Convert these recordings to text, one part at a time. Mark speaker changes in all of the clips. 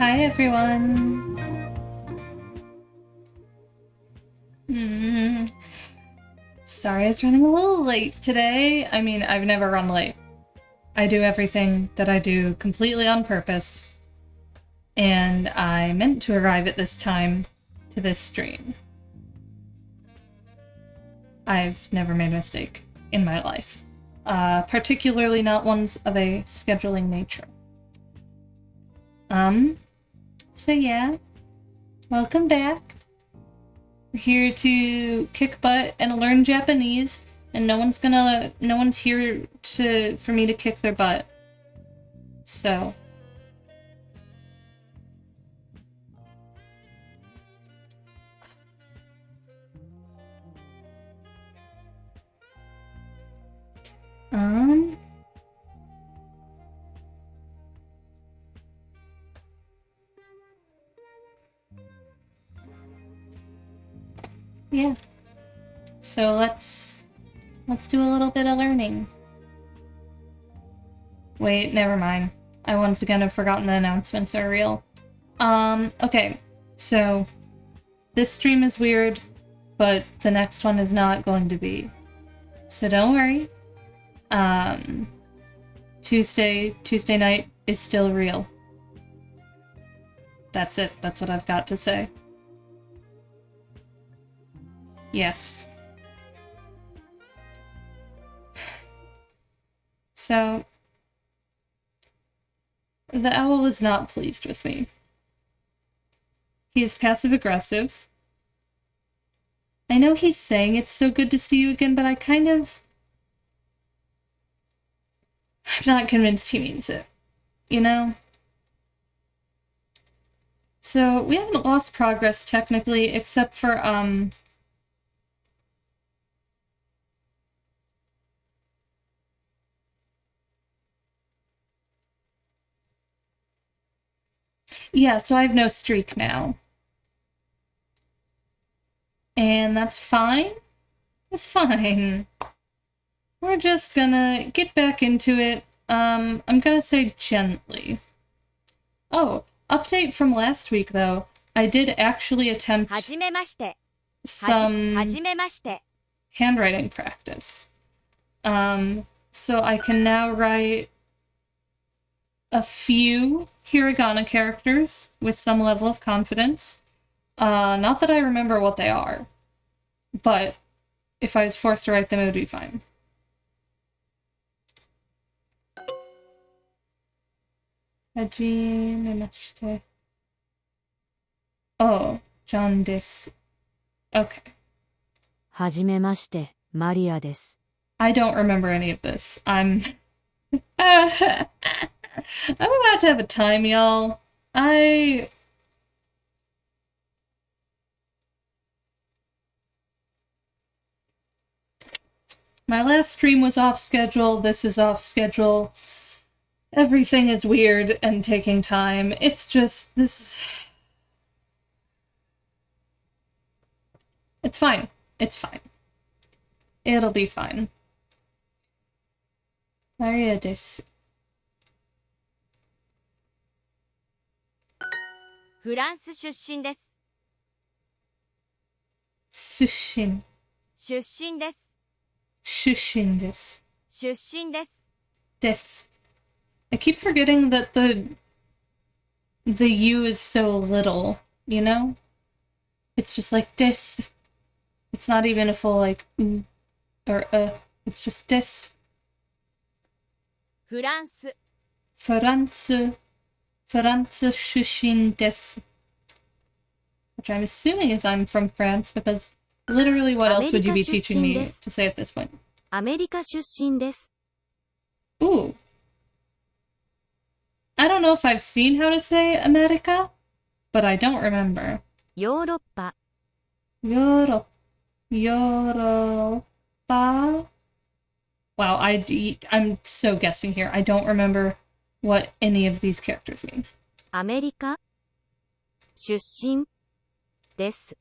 Speaker 1: Hi everyone. Sorry I was running a little late today. I mean, I've never run late. I do everything that I do completely on purpose, and I meant to arrive at this time to this stream. I've never made a mistake in my life, particularly not ones of a scheduling nature. So yeah, welcome back. We're here to kick butt and learn Japanese, and no one's here for me to kick their butt. So yeah. So let's do a little bit of learning. Wait, never mind. I once again have forgotten the announcements are real. Okay. So this stream is weird, but the next one is not going to be. So don't worry. Tuesday night is still real. That's it. That's what I've got to say. Yes. So, the owl is not pleased with me. He is passive-aggressive. I know he's saying it's so good to see you again, but I'm not convinced he means it. You know? So, we haven't lost progress, technically, except for, yeah, so I have no streak now. And that's fine? It's fine. We're just gonna get back into it. I'm gonna say gently. Oh, update from last week, though. I did actually attempt some handwriting practice. So I can now write a few hiragana characters with some level of confidence. Not that I remember what they are, but if I was forced to write them, it would be fine. Hajimemashite. Oh, John desu. Okay.
Speaker 2: はじめまして、マリアです。
Speaker 1: I don't remember any of this. I'm about to have a time, y'all. My last stream was off schedule. This is off schedule. Everything is weird and taking time. It's just this. It's fine. It's fine. It'll be fine. Maria desu.
Speaker 2: フランス出身です。
Speaker 1: Sushin.
Speaker 2: 出身です。
Speaker 1: Shushin desu.
Speaker 2: 出身です。
Speaker 1: Des. I keep forgetting that the U is so little, you know? It's just like des. It's not even a full like U or It's just des.
Speaker 2: フランス
Speaker 1: France shushin desu. Which I'm assuming is I'm from France, because literally what else would you be teaching me to say at this point?
Speaker 2: アメリカ出身です。
Speaker 1: Ooh. I don't know if I've seen how to say America, but I don't remember.
Speaker 2: ヨーロッパ
Speaker 1: Europa. Wow, I'm so guessing here. I don't remember what any of these characters mean.
Speaker 2: アメリカ出身です。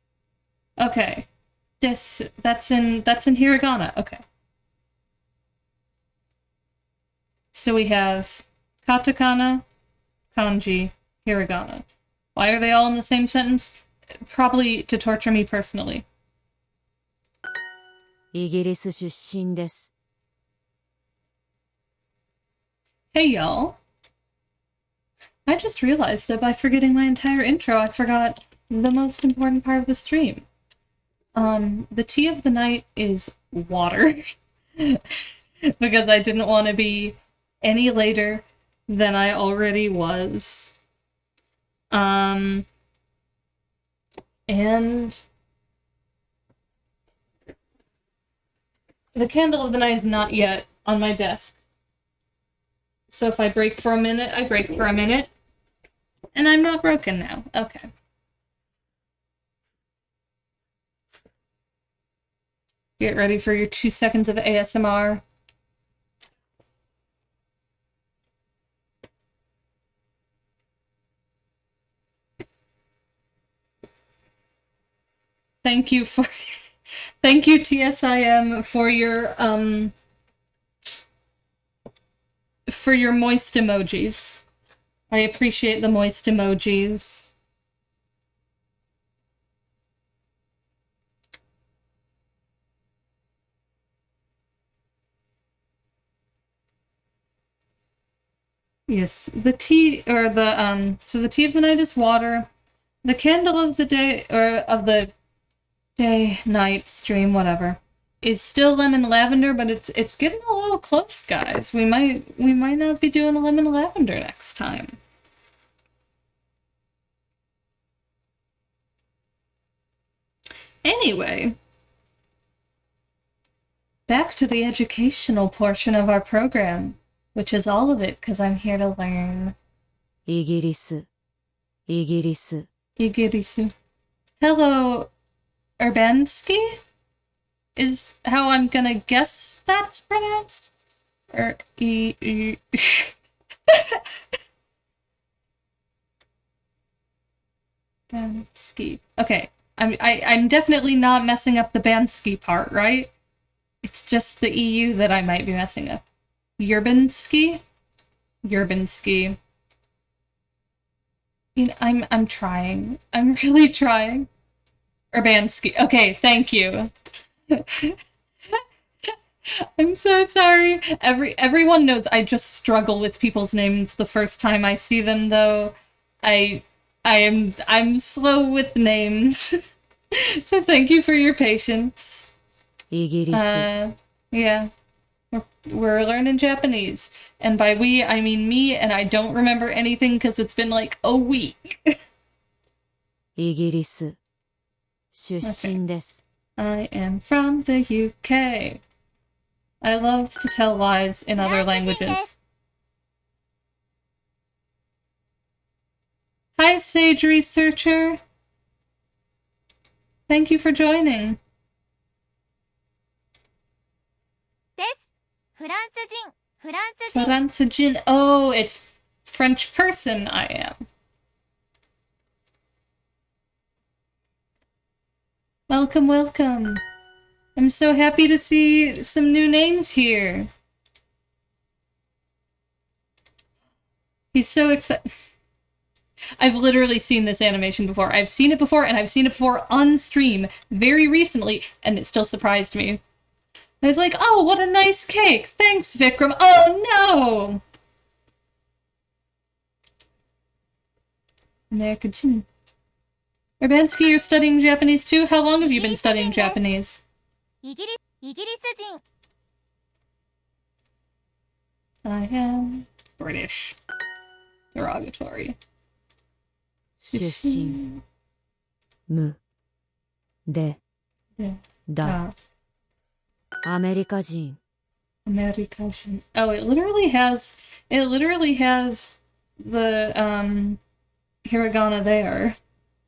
Speaker 1: Okay. That's in hiragana. Okay. So we have katakana, kanji, hiragana. Why are they all in the same sentence? Probably to torture me personally.
Speaker 2: イギリス出身です。
Speaker 1: Hey y'all. I just realized that by forgetting my entire intro, I forgot the most important part of the stream. The tea of the night is water. Because I didn't want to be any later than I already was. And the candle of the night is not yet on my desk. So if I break for a minute, I break for a minute. And I'm not broken now. Okay. Get ready for your 2 seconds of ASMR. Thank you for Thank you, TSIM, for your moist emojis. I appreciate the moist emojis. Yes, the tea or the so the tea of the night is water. The candle of the day or of the day, night, stream, whatever, is still lemon lavender, but it's getting a little close, guys. We might not be doing a lemon lavender next time. Anyway, back to the educational portion of our program, which is all of it, because I'm here to learn.
Speaker 2: イギリス、イギリス、
Speaker 1: Igirisu. Hello, Urbanski? Is how I'm gonna guess that's pronounced? Or Bansky. Okay. I'm definitely not messing up the Bansky part, right? It's just the EU that I might be messing up. Yerbinsky? Yerbinsky. I'm trying. I'm really trying. Urbanski. Okay, thank you. I'm so sorry. Everyone knows I just struggle with people's names the first time I see them, though. I'm slow with names. So thank you for your patience.
Speaker 2: イギリス、
Speaker 1: Yeah. We're learning Japanese. And by we, I mean me, and I don't remember anything because it's been like a week.
Speaker 2: イギリス、出身です。
Speaker 1: I am from the UK. I love to tell lies in other languages. Hi, Sage Researcher. Thank you for joining.
Speaker 2: です。フランス人、フランス人。
Speaker 1: Fransajin. Oh, it's French person I am. Welcome, welcome. I'm so happy to see some new names here. He's so excited. I've literally seen this animation before. I've seen it before, and I've seen it before on stream very recently, and it still surprised me. I was like, oh, what a nice cake. Thanks, Vikram. Oh, no! American Chin. Urbanski, you're studying Japanese too? How long have you been studying Japanese?
Speaker 2: イギリス人。
Speaker 1: I am British. Derogatory.
Speaker 2: 出身、無、で、だ。アメリカ人。
Speaker 1: American. Oh, it literally has the hiragana there.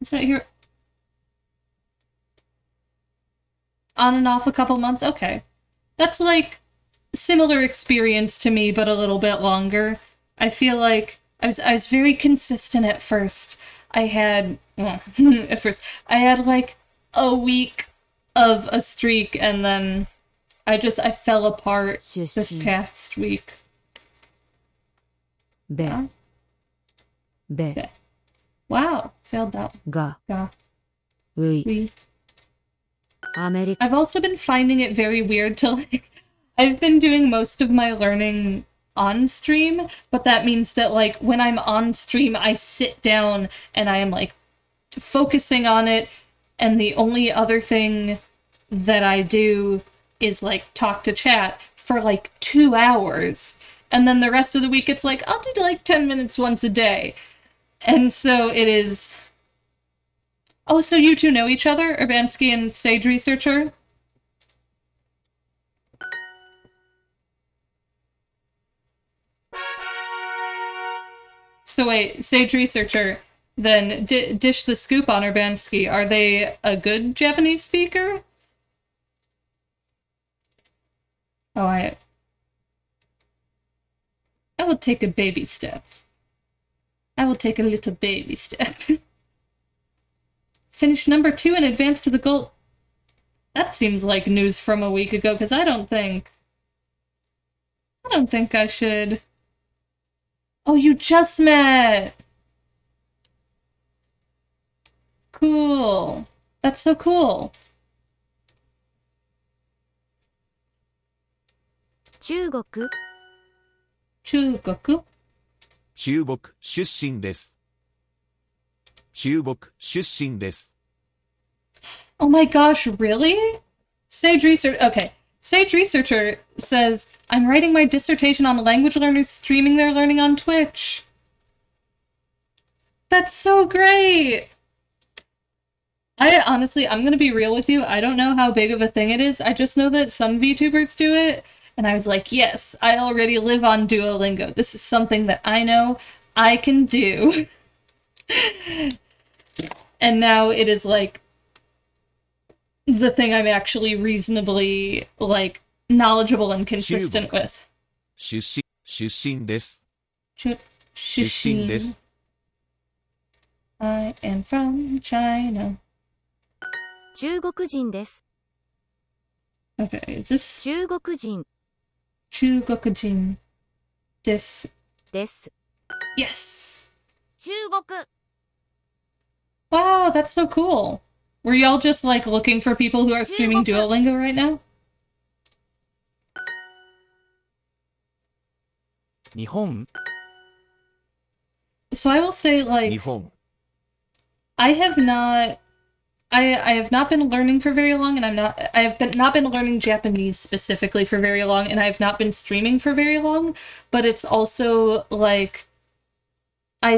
Speaker 1: Is that here? On and off a couple months? Okay. That's like similar experience to me, but a little bit longer. I feel like I was very consistent at first. I had at first I had like a week of a streak, and then I fell apart this past week.
Speaker 2: べ、
Speaker 1: Huh?
Speaker 2: べ、
Speaker 1: Wow, failed that.
Speaker 2: が、
Speaker 1: Yeah.
Speaker 2: うい。
Speaker 1: We.
Speaker 2: アメリカ、
Speaker 1: I've also been finding it very weird to like. I've been doing most of my learning on stream, but that means that like when I'm on stream, I sit down and I am like focusing on it, and the only other thing that I do is like talk to chat for like 2 hours, and then the rest of the week it's like I'll do like 10 minutes once a day. And so it is. Oh, so you two know each other, Urbanski and Sage Researcher? So wait, Sage Researcher, then dish the scoop on Urbanski. Are they a good Japanese speaker? Oh, I will take a baby step. I will take a little baby step. Finish number 2 and advance to the goal. That seems like news from a week ago, because I don't think I should. Oh, you just met! Cool. That's so cool.
Speaker 2: 中国、
Speaker 1: 中国
Speaker 3: 中国出身です。中国出身です。
Speaker 1: Oh my gosh, really? Sage Research. Okay. Sage Researcher says, I'm writing my dissertation on language learners streaming their learning on Twitch. That's so great! I'm gonna be real with you. I don't know how big of a thing it is. I just know that some VTubers do it. And I was like, yes, I already live on Duolingo. This is something that I know I can do. And now it is like the thing I'm actually reasonably like knowledgeable and consistent with.
Speaker 3: 出身です。
Speaker 1: Sh-
Speaker 3: 出身で
Speaker 1: Shushin.
Speaker 3: す。
Speaker 1: I am from China.
Speaker 2: 中国人です。
Speaker 1: Okay, is this
Speaker 2: 中国人
Speaker 1: Chugokujin? This.
Speaker 2: です。
Speaker 1: Yes!
Speaker 2: 中国
Speaker 1: Wow, that's so cool. Were y'all just like looking for people who are streaming Duolingo right now?
Speaker 4: 日本
Speaker 1: So I will say,
Speaker 3: 日
Speaker 1: like,
Speaker 3: 本
Speaker 1: I have not I have not been learning for very long, and I have been not been learning Japanese specifically for very long, and I have not been streaming for very long, but it's also like I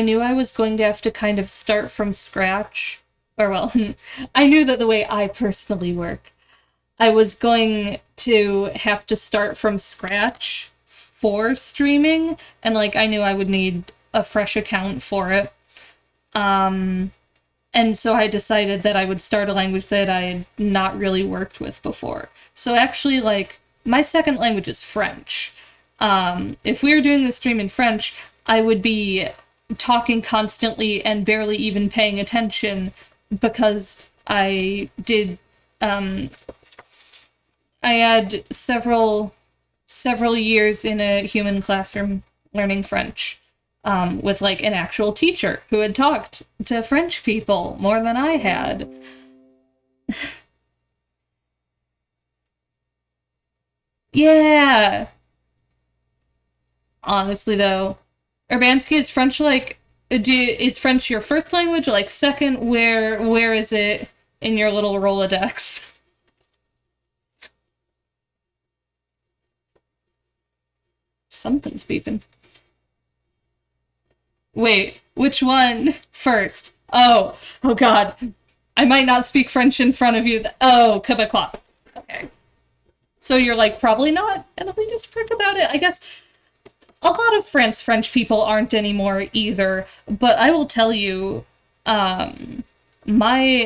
Speaker 1: knew I was going to have to kind of start from scratch. Or well, I knew that the way I personally work, I was going to have to start from scratch for streaming, and like I knew I would need a fresh account for it. And so I decided that I would start a language that I had not really worked with before. So actually, like, my second language is French. If we were doing the stream in French, I would be talking constantly and barely even paying attention because I had several years in a human classroom learning French. With like an actual teacher who had talked to French people more than I had. Yeah. Honestly, though, Urbanski, is French your first language? Like second? Where is it in your little Rolodex? Something's beeping. Wait, which one first? Oh God. I might not speak French in front of you. Oh, Quebecois. Okay. So you're like, probably not an elitist prick about it? I guess a lot of French people aren't anymore either, but I will tell you, my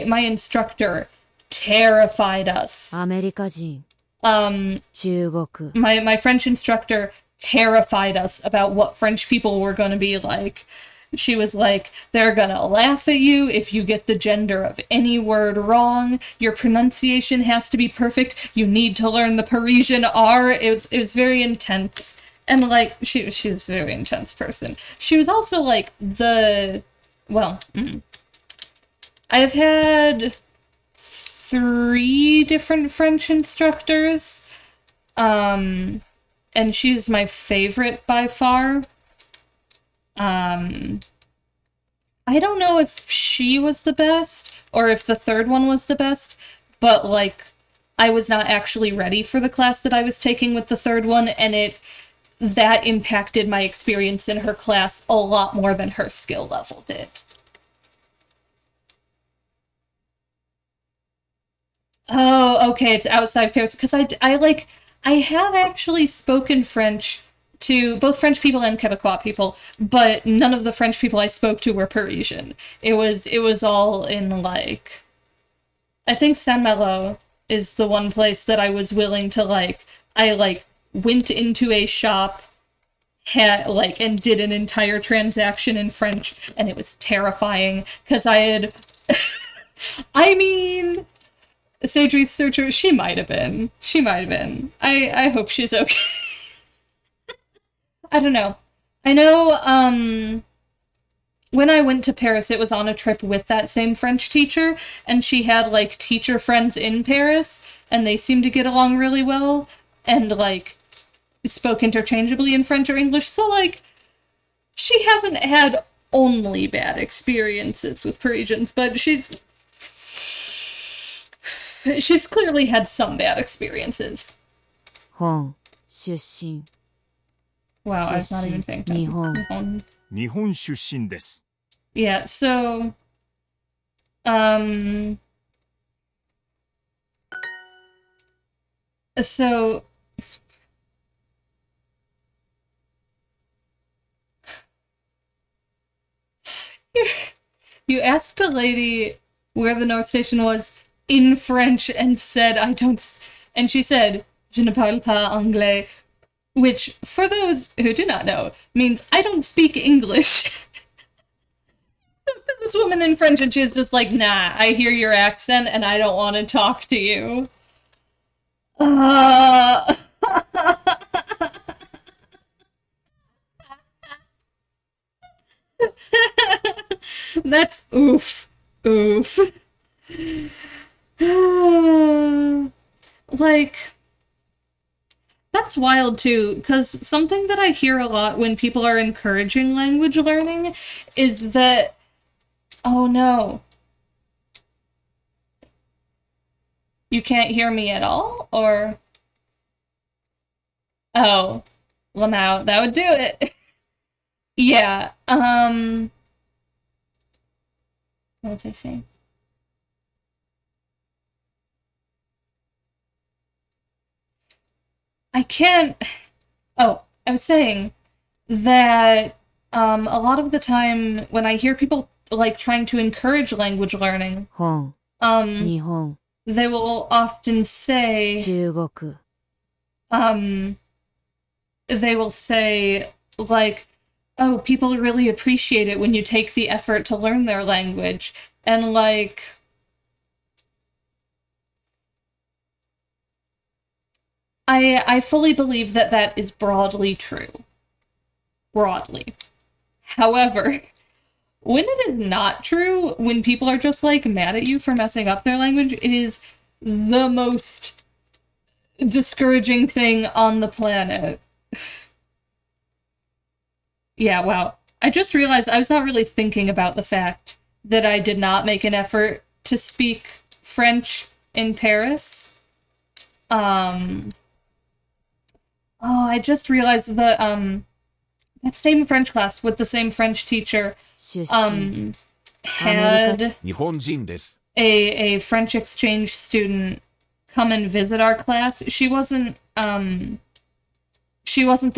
Speaker 1: instructor terrified us.
Speaker 2: アメリカ人
Speaker 1: Um,
Speaker 2: 中国
Speaker 1: my French instructor terrified us about what French people were going to be like. She was like, they're going to laugh at you if you get the gender of any word wrong. Your pronunciation has to be perfect. You need to learn the Parisian R. It was very intense. And like she was a very intense person. She was also like I have had 3 different French instructors. And she's my favorite by far. I don't know if she was the best or if the third one was the best, but like I was not actually ready for the class that I was taking with the third one, and that impacted my experience in her class a lot more than her skill level did. Oh, okay, it's outside Paris because I have actually spoken French to both French people and Quebecois people, but none of the French people I spoke to were Parisian. It was all in like I think Saint-Malo is the one place that I was willing to I went into a shop and did an entire transaction in French, and it was terrifying because I had I mean Sage researcher, she might have been. She might have been. I hope she's okay. I don't know. I know, when I went to Paris, it was on a trip with that same French teacher, and she had, like, teacher friends in Paris, and they seemed to get along really well, and, like, spoke interchangeably in French or English, so, like, she hasn't had only bad experiences with Parisians, but she's clearly had some bad experiences.
Speaker 2: 本出身
Speaker 1: Wow, I was not even paying attention.
Speaker 3: 日本出身です。
Speaker 1: Yeah, so, so, you asked a lady where the North Station was in French and said, and she said, je ne parle pas anglais, which, for those who do not know, means I don't speak English. To this woman in French, and she's just like, nah, I hear your accent and I don't want to talk to you. That's oof. Oof. Like, that's wild too, because something that I hear a lot when people are encouraging language learning is that, oh no, you can't hear me at all? Or, oh, well now, that would do it. Yeah, what was I saying? I can't, oh, I was saying that, a lot of the time when I hear people, like, trying to encourage language learning,
Speaker 2: 本
Speaker 1: um,
Speaker 2: 日本
Speaker 1: they will often say,
Speaker 2: 中国
Speaker 1: they will say, like, oh, people really appreciate it when you take the effort to learn their language. And, like, I fully believe that that is broadly true. Broadly. However, when it is not true, when people are just, like, mad at you for messing up their language, it is the most discouraging thing on the planet. Yeah, wow. I just realized I was not really thinking about the fact that I did not make an effort to speak French in Paris. Oh, I just realized that same French class with the same French teacher
Speaker 2: 出身
Speaker 1: had
Speaker 3: 日本人です。
Speaker 1: a French exchange student come and visit our class. She wasn't the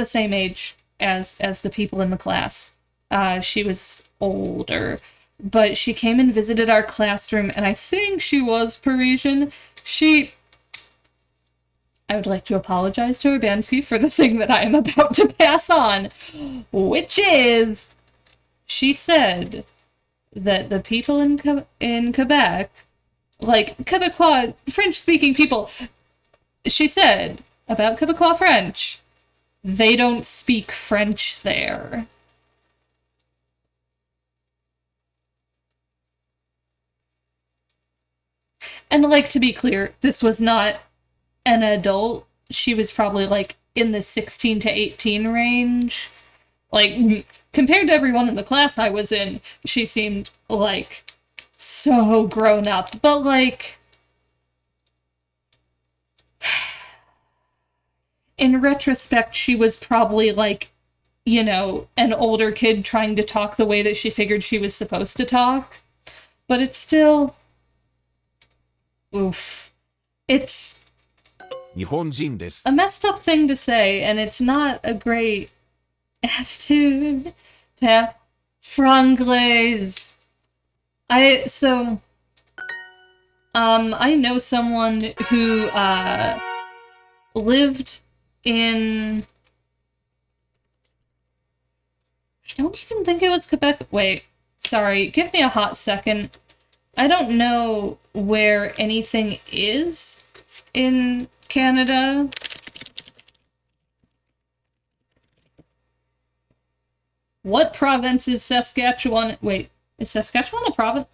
Speaker 1: same age as the people in the class. She was older, but she came and visited our classroom, and I think she was Parisian. I would like to apologize to Urbanski for the thing that I am about to pass on, which is, she said that the people in Quebec, like Quebecois French-speaking people, she said about Quebecois French, they don't speak French there. And, like, to be clear, this was not an adult. She was probably, like, in the 16 to 18 range. Like, compared to everyone in the class I was in, she seemed, like, so grown up. But, like, in retrospect, she was probably, like, you know, an older kid trying to talk the way that she figured she was supposed to talk. But it's still... oof. It's
Speaker 3: 日本人です。
Speaker 1: a messed up thing to say, and it's not a great attitude to have. Franglaise. I know someone who lived in, I don't even think it was Quebec. Wait, sorry, give me a hot second. I don't know where anything is in Canada. What province is Saskatchewan? Wait, is Saskatchewan a province?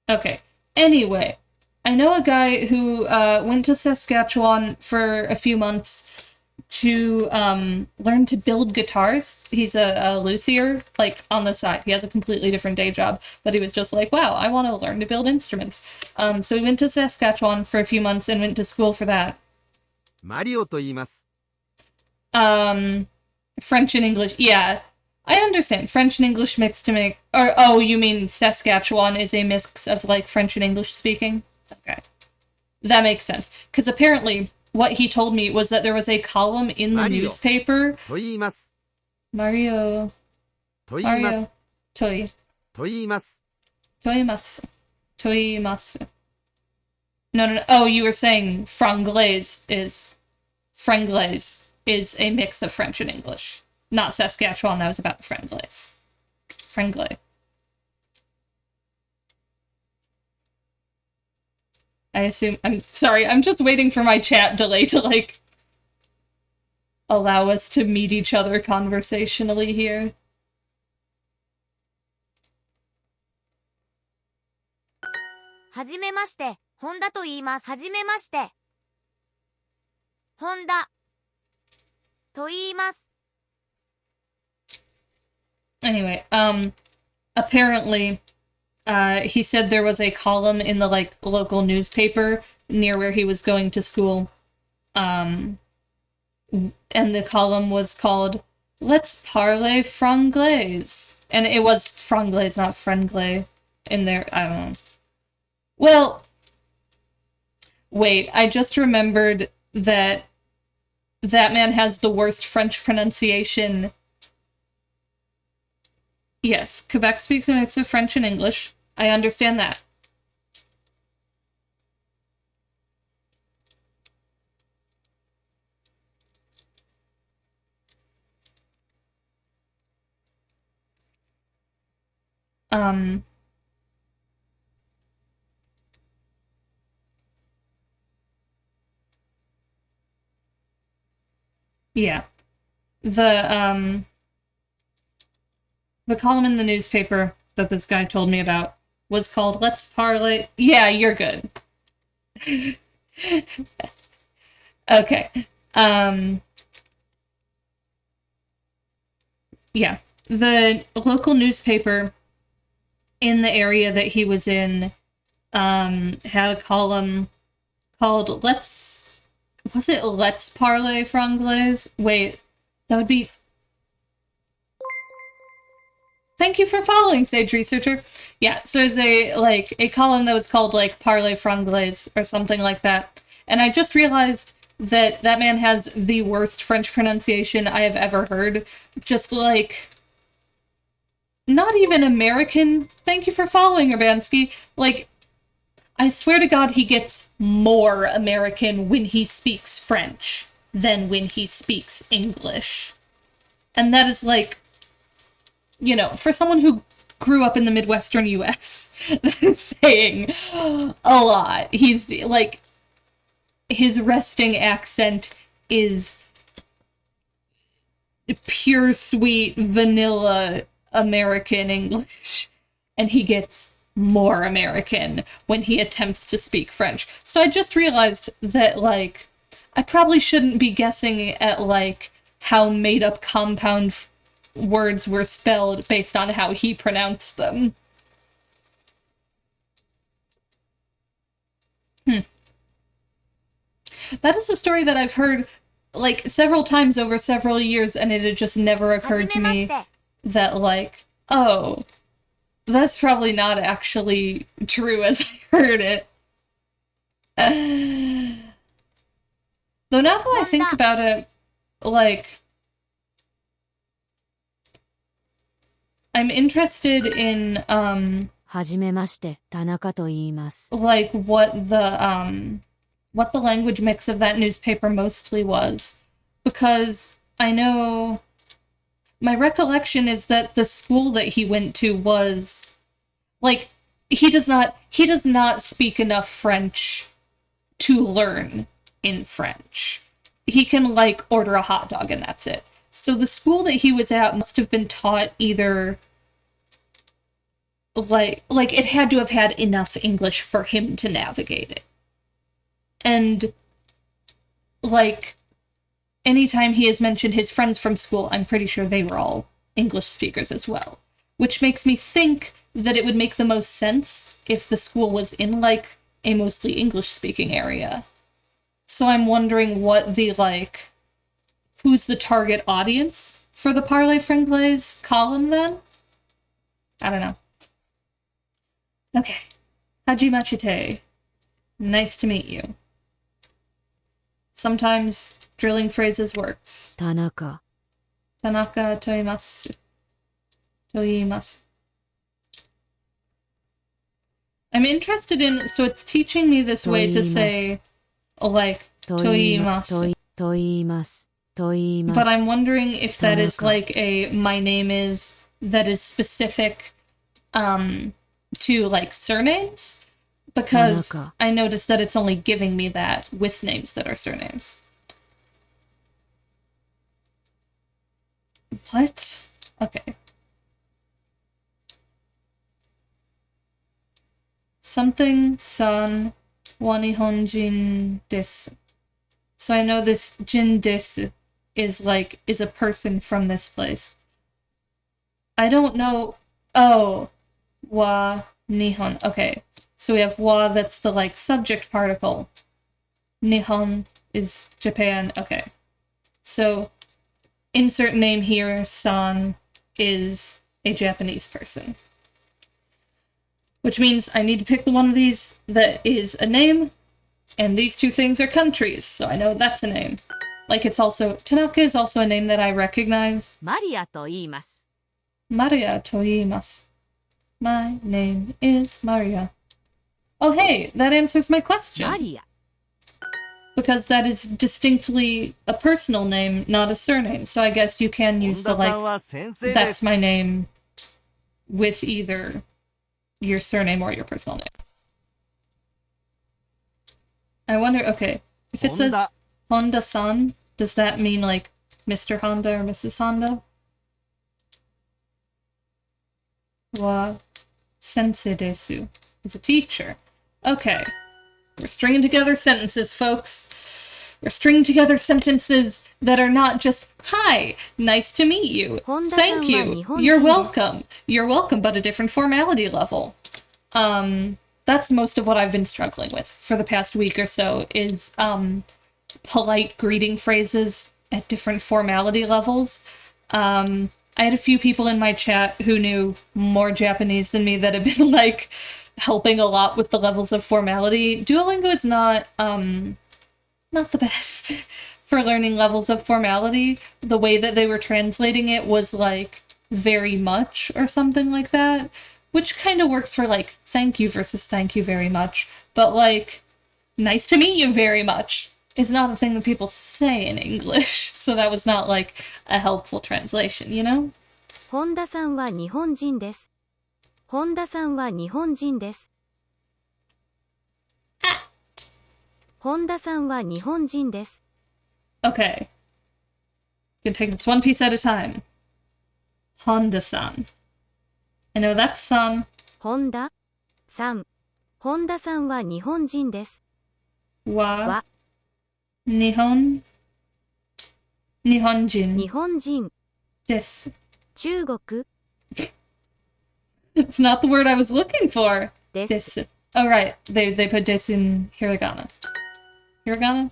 Speaker 1: Okay. Anyway, I know a guy who went to Saskatchewan for a few months to learn to build guitars. He's a luthier, like on the side. He has a completely different day job, but he was just like, wow, I want to learn to build instruments. So he went to Saskatchewan for a few months and went to school for that.
Speaker 4: マリオと言います。
Speaker 1: French and English. Yeah, I understand. French and English mixed to make. Or oh, you mean Saskatchewan is a mix of like French and English speaking? Okay, that makes sense. Because apparently, what he told me was that there was a column in the
Speaker 4: Mario.
Speaker 1: newspaper.
Speaker 4: と言います。
Speaker 1: Mario.
Speaker 4: と言いま
Speaker 1: Mario.
Speaker 4: す。
Speaker 1: Toi.
Speaker 4: と言います。
Speaker 1: Toimasu. Toimasu. No, no, no. Oh, you were saying Franglaise is a mix of French and English. Not Saskatchewan, that was about the Franglaise. Franglais. I assume, I'm sorry, I'm just waiting for my chat delay to, like, allow us to meet each other conversationally here.
Speaker 2: はじめまして、本田と言います。はじめまして。本田と言います。
Speaker 1: Anyway, apparently, he said there was a column in the, like, local newspaper near where he was going to school, and the column was called Let's Parler Franglaise. And it was Franglaise, not Franglais, in there. I don't know. Well, wait, I just remembered that that man has the worst French pronunciation. Yes, Quebec speaks a mix of French and English. I understand that. Yeah. The column in the newspaper that this guy told me about was called Let's Parlay. Yeah, you're good. Okay. Yeah. The local newspaper in the area that he was in had a column called Let's Parlay Franglaise? Wait, that would be... Thank you for following, Sage Researcher. Yeah, so there's a column that was called like Parler Franglaise or something like that. And I just realized that that man has the worst French pronunciation I have ever heard. Just like not even American. Thank you for following, Urbanski. Like, I swear to God he gets more American when he speaks French than when he speaks English. And that is like, you know, for someone who grew up in the Midwestern US, that is saying a lot. He's like, his resting accent is pure sweet vanilla American English, and he gets more American when he attempts to speak French. So I just realized that, like, I probably shouldn't be guessing at, like, how made-up compound words were spelled based on how he pronounced them. That is a story that I've heard, like, several times over several years, and it had just never occurred to me that, like, oh, that's probably not actually true as I heard it. Though now that I think about it, like, I'm interested in,
Speaker 2: はじめまして、田中と言います。
Speaker 1: like, what the language mix of that newspaper mostly was. Because I know my recollection is that the school that he went to was like he does not speak enough French to learn in French. He can like order a hot dog and that's it. So the school that he was at must have been taught either like it had to have had enough English for him to navigate it. And like anytime he has mentioned his friends from school, I'm pretty sure they were all English speakers as well. Which makes me think that it would make the most sense if the school was in like a mostly English speaking area. So I'm wondering what the like who's the target audience for the Parlez Franglais column then? I don't know. Okay. Hajimachite. Nice to meet you. Sometimes drilling phrases works.
Speaker 2: 田中
Speaker 1: Tanaka toimasu. Toimasu. I'm interested in, so it's teaching me this way to say, like, toimasu.
Speaker 2: と言いますと言います
Speaker 1: But I'm wondering if that is
Speaker 2: Tanaka.
Speaker 1: like a my name is that is specific to like surnames, because
Speaker 2: Tanaka.
Speaker 1: I noticed that it's only giving me that with names that are surnames. What? Okay. Something san wa nihonjin desu. So I know this jin desu is a person from this place. I don't know. Oh, wa nihon. Okay. So we have wa, that's the like subject particle. Nihon is Japan. Okay. So insert name here, san is a Japanese person. Which means I need to pick the one of these that is a name, and these two things are countries, so I know that's a name. Like it's also, Tanaka is also a name that I recognize.
Speaker 2: マリアと言います
Speaker 1: Maria toimasu. My name is Maria. Oh hey, that answers my question.
Speaker 2: マリア
Speaker 1: Because that is distinctly a personal name, not a surname. So I guess you can
Speaker 4: 本
Speaker 1: use
Speaker 4: 田
Speaker 1: the
Speaker 4: さん
Speaker 1: like,
Speaker 4: は先生で
Speaker 1: that's
Speaker 4: す
Speaker 1: my name with either your surname or your personal name. I wonder, okay, if it says
Speaker 4: Honda.
Speaker 1: Honda-san, does that mean like Mr. Honda or Mrs. Honda? Wa sensei desu is a teacher. Okay. We're stringing together sentences, folks. We're stringing together sentences that are not just, hi, nice to meet you,
Speaker 2: Honda-san
Speaker 1: thank
Speaker 2: wa
Speaker 1: you,
Speaker 2: Nihonjin
Speaker 1: you're
Speaker 2: desu.
Speaker 1: welcome, you're welcome, but a different formality level. That's most of what I've been struggling with for the past week or so, is polite greeting phrases at different formality levels. I had a few people in my chat who knew more Japanese than me that have been like helping a lot with the levels of formality. Duolingo is not the best for learning levels of formality. The way that they were translating it was like very much or something like that, which kind of works for like thank you versus thank you very much. But like nice to meet you very much is not a thing that people say in English. So that was not like a helpful translation, you know?
Speaker 2: 本田さんは日本人です本田さんは日本人です本田さんは日本人です
Speaker 1: Okay. You can take this one piece at a time. Honda-san. I know that's san.
Speaker 2: 本田さん本田さんは日本人です
Speaker 1: Wa.
Speaker 2: わ
Speaker 1: Nihon.
Speaker 2: 日
Speaker 1: Nihonjin.
Speaker 2: 本人
Speaker 1: Desu.
Speaker 2: 中国
Speaker 1: It's not the word I was looking for.
Speaker 2: です
Speaker 1: Desu. Oh, right. They put desu in hiragana. Hiragana?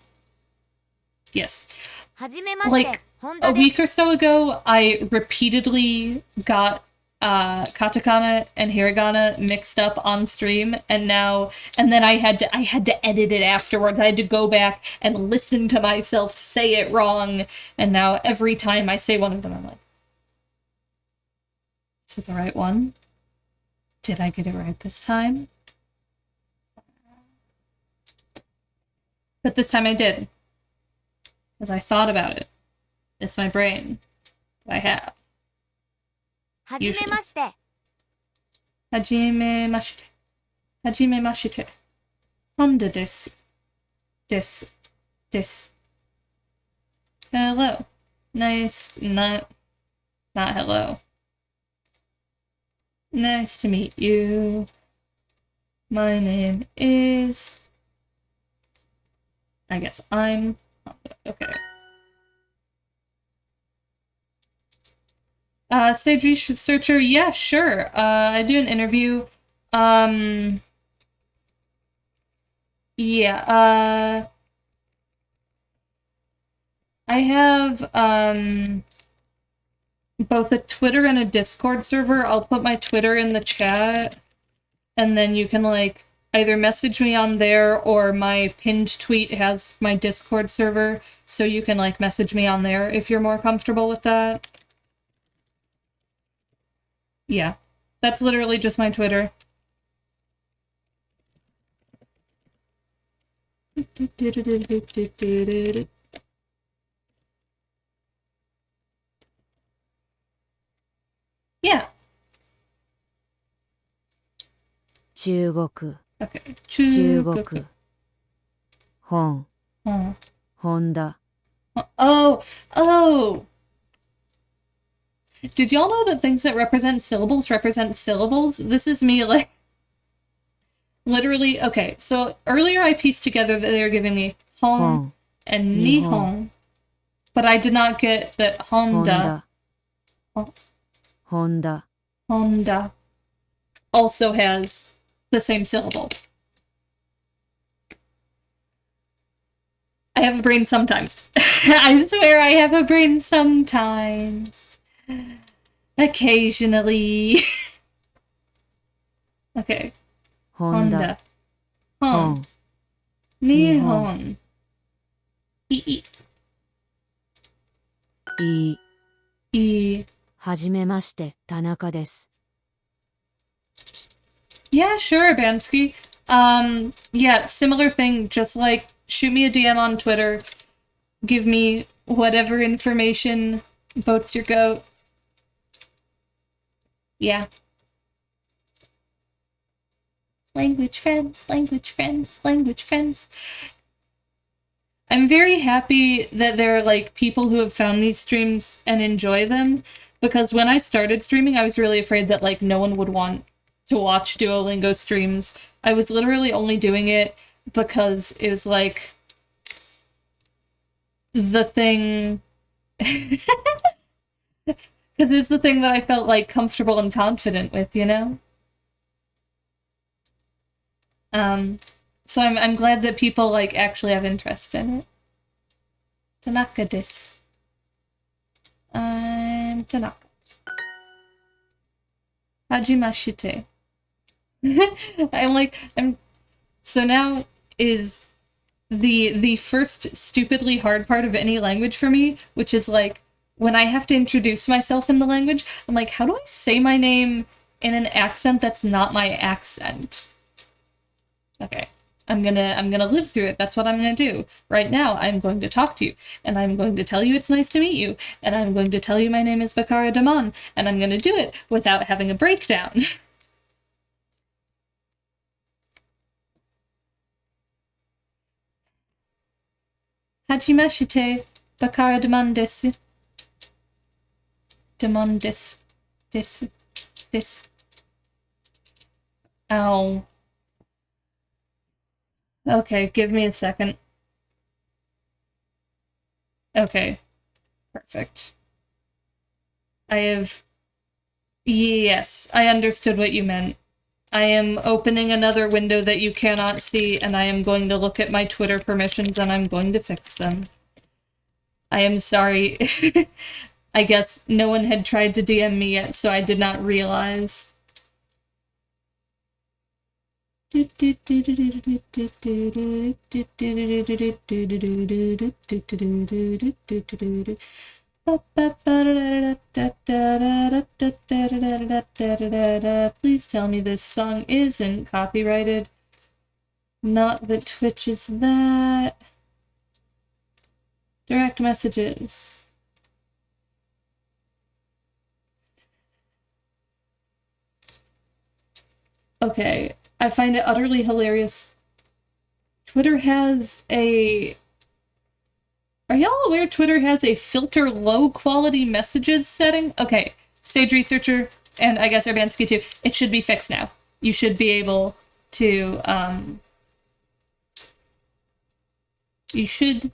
Speaker 1: Yes.
Speaker 2: はじめまして
Speaker 1: Like
Speaker 2: 本
Speaker 1: a
Speaker 2: 田です
Speaker 1: week or so ago, I repeatedly got katakana and hiragana mixed up on stream, and then I had to edit it afterwards. I had to go back and listen to myself say it wrong, and now every time I say one of them, I'm like, is it the right one? Did I get it right this time? But this time I did, because I thought about it. It's my brain. I have.
Speaker 2: はじめまして。
Speaker 1: はじめまして。はじめまして。Honda です。です。です。Hello. Nice. Not hello. Nice to meet you. My name is. I guess I'm. Okay. Stage researcher, yeah, sure. I do an interview. Yeah, I have, both a Twitter and a Discord server. I'll put my Twitter in the chat, and then you can, like, either message me on there, or my pinned tweet has my Discord server, so you can, like, message me on there if you're more comfortable with that. Yeah, that's literally just my Twitter. Yeah.
Speaker 2: 中国、
Speaker 1: Okay.
Speaker 2: 中国。本、
Speaker 1: Oh.
Speaker 2: 本田。
Speaker 1: Oh. Did y'all know that things that represent syllables? This is me, like, literally, okay, so earlier I pieced together that they were giving me hon
Speaker 2: 本、
Speaker 1: and
Speaker 2: Nihon.
Speaker 1: nihon, but I did not get that
Speaker 2: 本
Speaker 1: Honda
Speaker 2: 田。本田。
Speaker 1: Honda also has the same syllable. I have a brain sometimes. I swear I have a brain sometimes. Occasionally. Okay.
Speaker 2: 本田。
Speaker 1: Honda.
Speaker 2: 本。
Speaker 1: Nihon. E.
Speaker 2: いい。
Speaker 1: E.
Speaker 2: はじめまして、田中です。
Speaker 1: Yeah, sure, Bansky. Yeah, similar thing, just like shoot me a DM on Twitter, give me whatever information votes your goat. Yeah. Language friends, language friends, language friends. I'm very happy that there are, like, people who have found these streams and enjoy them, because when I started streaming, I was really afraid that, like, no one would want to watch Duolingo streams. I was literally only doing it because it was, like, the thing... Because it was the thing that I felt, like, comfortable and confident with, you know? So I'm glad that people, like, actually have interest in it. Tanaka desu. I'm Tanaka. Hajimashite. So now is the first stupidly hard part of any language for me, which is, like, when I have to introduce myself in the language, I'm like, how do I say my name in an accent that's not my accent? Okay. I'm gonna live through it. That's what I'm gonna do. Right now, I'm going to talk to you, and I'm going to tell you it's nice to meet you, and I'm going to tell you my name is Bakara Daman, and I'm gonna do it without having a breakdown. Hajimashite, Bakara Daman desu. Daman desu. Desu. Desu. Ow. Okay, give me a second. Okay, perfect. Yes, I understood what you meant. I am opening another window that you cannot see, and I am going to look at my Twitter permissions, and I'm going to fix them. I am sorry. I guess no one had tried to DM me yet, so I did not realize. Please tell me this song isn't copyrighted. Not that Twitch is that. Direct messages. Okay, I find it utterly hilarious. Twitter has a... Are y'all aware Twitter has a filter low quality messages setting? Okay, Sage Researcher, and I guess Urbanski too, it should be fixed now. You should be able to, you should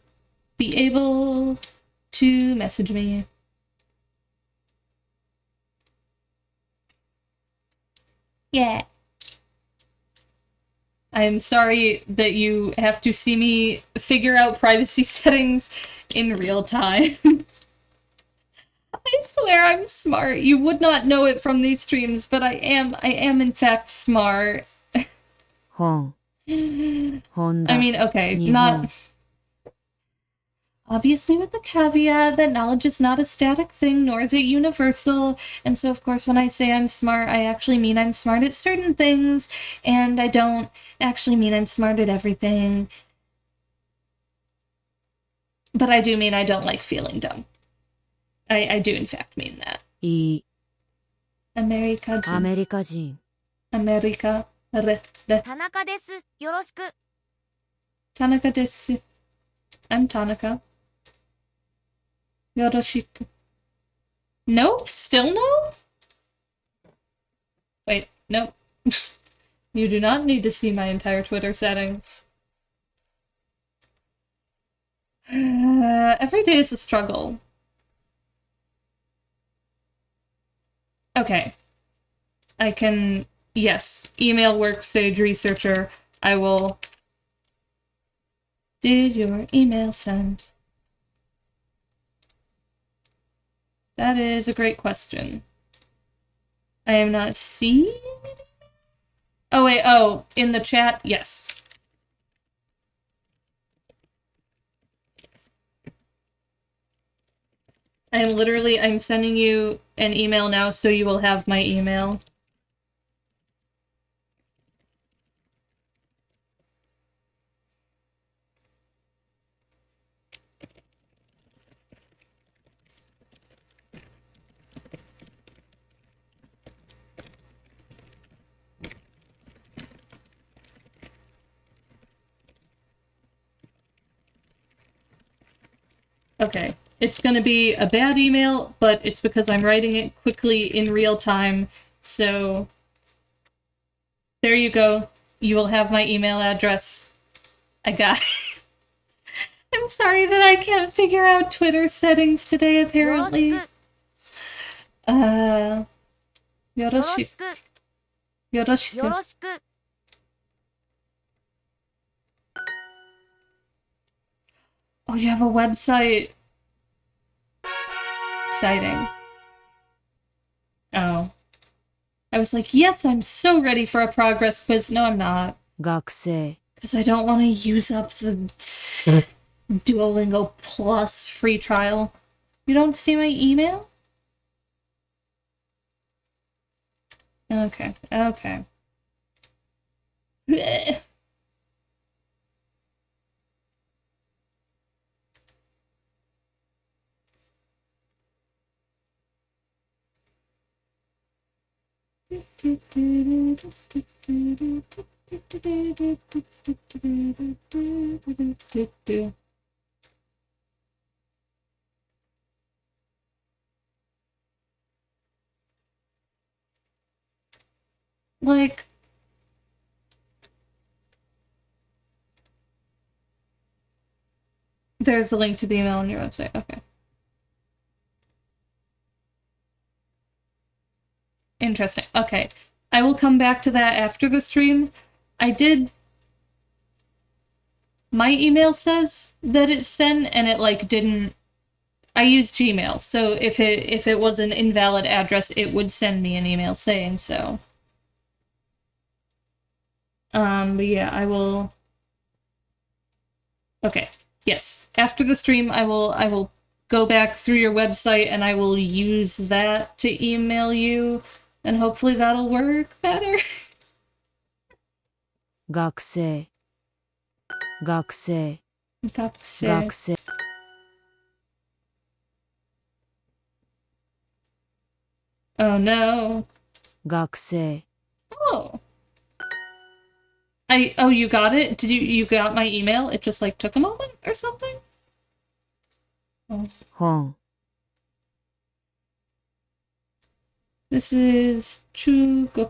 Speaker 1: be able to message me. Yeah. I'm sorry that you have to see me figure out privacy settings in real time. I swear I'm smart. You would not know it from these streams, but I am in fact smart.
Speaker 2: 本、本
Speaker 1: I
Speaker 2: だ、
Speaker 1: mean, okay,
Speaker 2: 日本、
Speaker 1: not obviously with the caveat that knowledge is not a static thing, nor is it universal. And so, of course, when I say I'm smart, I actually mean I'm smart at certain things, and I don't actually mean I'm smart at everything. But I do mean I don't like feeling dumb. I do, in fact, mean that.
Speaker 2: いい、
Speaker 1: America
Speaker 2: アメリカ人、
Speaker 1: America.
Speaker 2: 田中です。よろしく。
Speaker 1: Tanaka desu. I'm Tanaka. Yoroshiku. Nope, still no? Wait, nope. You do not need to see my entire Twitter settings. Every day is a struggle. Okay. I can, yes, email works, Sage Researcher. I will. Did your email send? That is a great question. I am not seeing it. Oh, wait, oh, in the chat, yes. I'm sending you an email now, so you will have my email. Okay, it's going to be a bad email, but it's because I'm writing it quickly in real time. So there you go. You will have my email address. I got it. I'm sorry that I can't figure out Twitter settings today,
Speaker 2: よろし
Speaker 1: apparently.
Speaker 2: く。
Speaker 1: Yoroshiku.
Speaker 2: よろしく。
Speaker 1: Yoroshiku.
Speaker 2: よろしく。
Speaker 1: Oh, you have a website. Exciting. Oh. I was like, yes, I'm so ready for a progress quiz. No, I'm not.
Speaker 2: 学生、
Speaker 1: Because I don't want to use up the Duolingo Plus free trial. You don't see my email? Okay, okay. Blech. Like, there's a link to the email on your website. Okay. Interesting. Okay. I will come back to that after the stream. My email says that it's sent and it like didn't. I use Gmail, so if it was an invalid address, it would send me an email saying so. But yeah, I will. Okay. Yes. After the stream, I will go back through your website and I will use that to email you, and hopefully that'll work better.
Speaker 2: 学生、学生、
Speaker 1: Gakse.
Speaker 2: 学生、
Speaker 1: Oh no.
Speaker 2: 学生、
Speaker 1: Oh. Oh, you got it? Did you got my email? It just like took a moment or something? Oh.
Speaker 2: 本
Speaker 1: This is 中国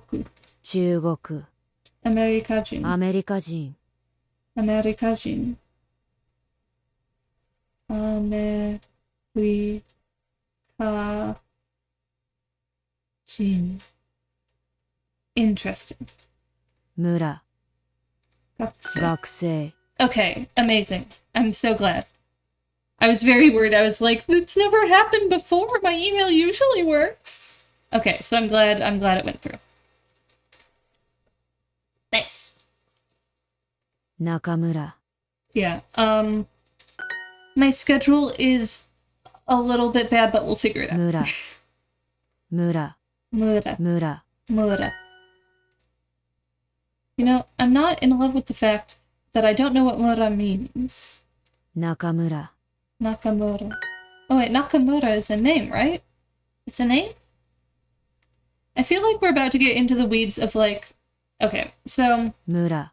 Speaker 2: 中国
Speaker 1: アメリカ人
Speaker 2: アメリカ人
Speaker 1: アメリカ人アメリカ人 Interesting.
Speaker 2: 村
Speaker 1: 学生
Speaker 2: 学生
Speaker 1: Okay, amazing. I'm so glad. I was very worried. I was like, it's never happened before. My email usually works. Okay, so I'm glad it went through. Nice.
Speaker 2: 中村
Speaker 1: Yeah. My schedule is a little bit bad, but we'll figure it out.
Speaker 2: 村村
Speaker 1: Mura.
Speaker 2: 村
Speaker 1: Mura. You know, I'm not in love with the fact that I don't know what Mura means.
Speaker 2: 中村
Speaker 1: Nakamura. Oh wait, Nakamura is a name, right? It's a name? I feel like we're about to get into the weeds of like, okay, so
Speaker 2: 村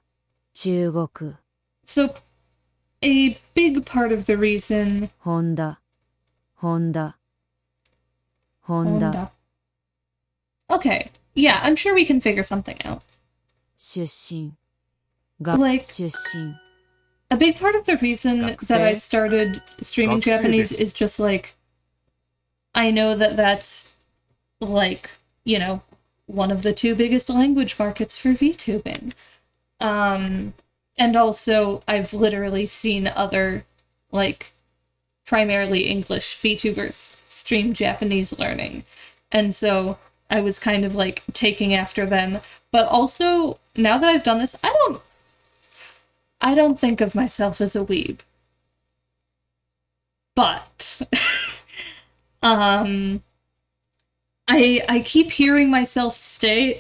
Speaker 2: 中国
Speaker 1: a big part of the reason
Speaker 2: 本田本田本田
Speaker 1: Okay, yeah, I'm sure we can figure something out.
Speaker 2: 出身が
Speaker 1: Like-
Speaker 2: 出身
Speaker 1: A big part of the reason that I
Speaker 3: 学生
Speaker 1: started streaming
Speaker 3: 学生
Speaker 1: Japanese
Speaker 3: です。
Speaker 1: is just like, I know that that's like, you know, one of the two biggest language markets for VTubing. And also, I've literally seen other, like, primarily English VTubers stream Japanese learning. And so I was kind of like taking after them. But also, now that I've done this, I don't think of myself as a weeb. But I keep hearing myself say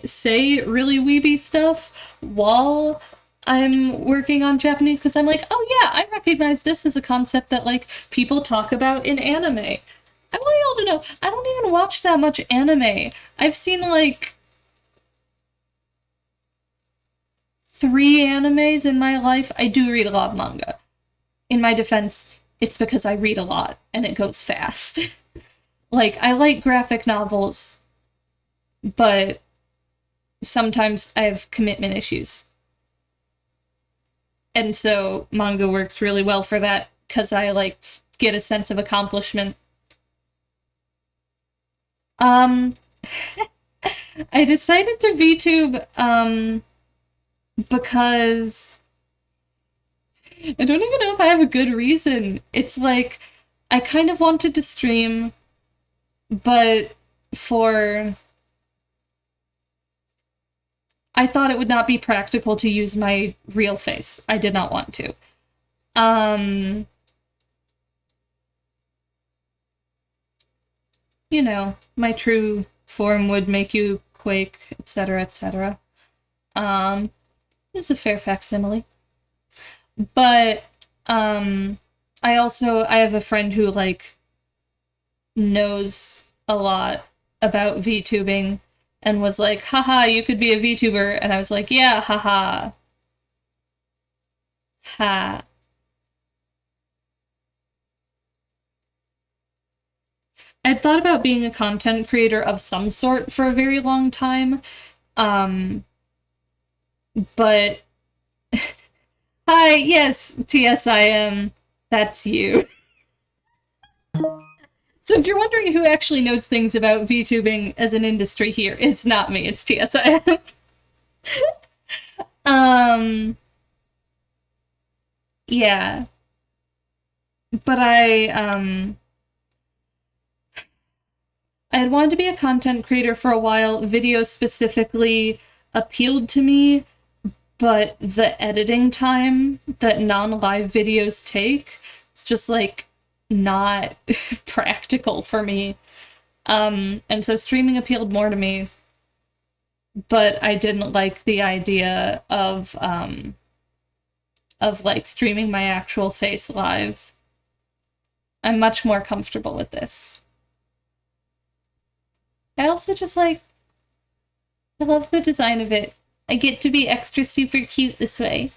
Speaker 1: really weeby stuff while I'm working on Japanese because I'm like, oh yeah, I recognize this as a concept that like people talk about in anime. I want y'all to know, I don't even watch that much anime. I've seen like 3 animes in my life. I do read a lot of manga. In my defense, it's because I read a lot and it goes fast. Like, I like graphic novels, but sometimes I have commitment issues. And so manga works really well for that because I like get a sense of accomplishment. I decided to VTube because I don't even know if I have a good reason. It's like I kind of wanted to stream, but I thought it would not be practical to use my real face. I did not want to. You know, my true form would make you quake, etc., etc. It's a fair facsimile. But I have a friend who like knows a lot about VTubing and was like, haha, you could be a VTuber. And I was like, yeah, haha. Ha. I'd thought about being a content creator of some sort for a very long time. But hi, yes, TSIM, that's you. So if you're wondering who actually knows things about VTubing as an industry here, it's not me, it's TSIM. Yeah. But I had wanted to be a content creator for a while. Video specifically appealed to me, but the editing time that non-live videos take is just like not practical for me. And so streaming appealed more to me, but I didn't like the idea of like streaming my actual face live. I'm much more comfortable with this. I also just like, I love the design of it. I get to be extra super cute this way.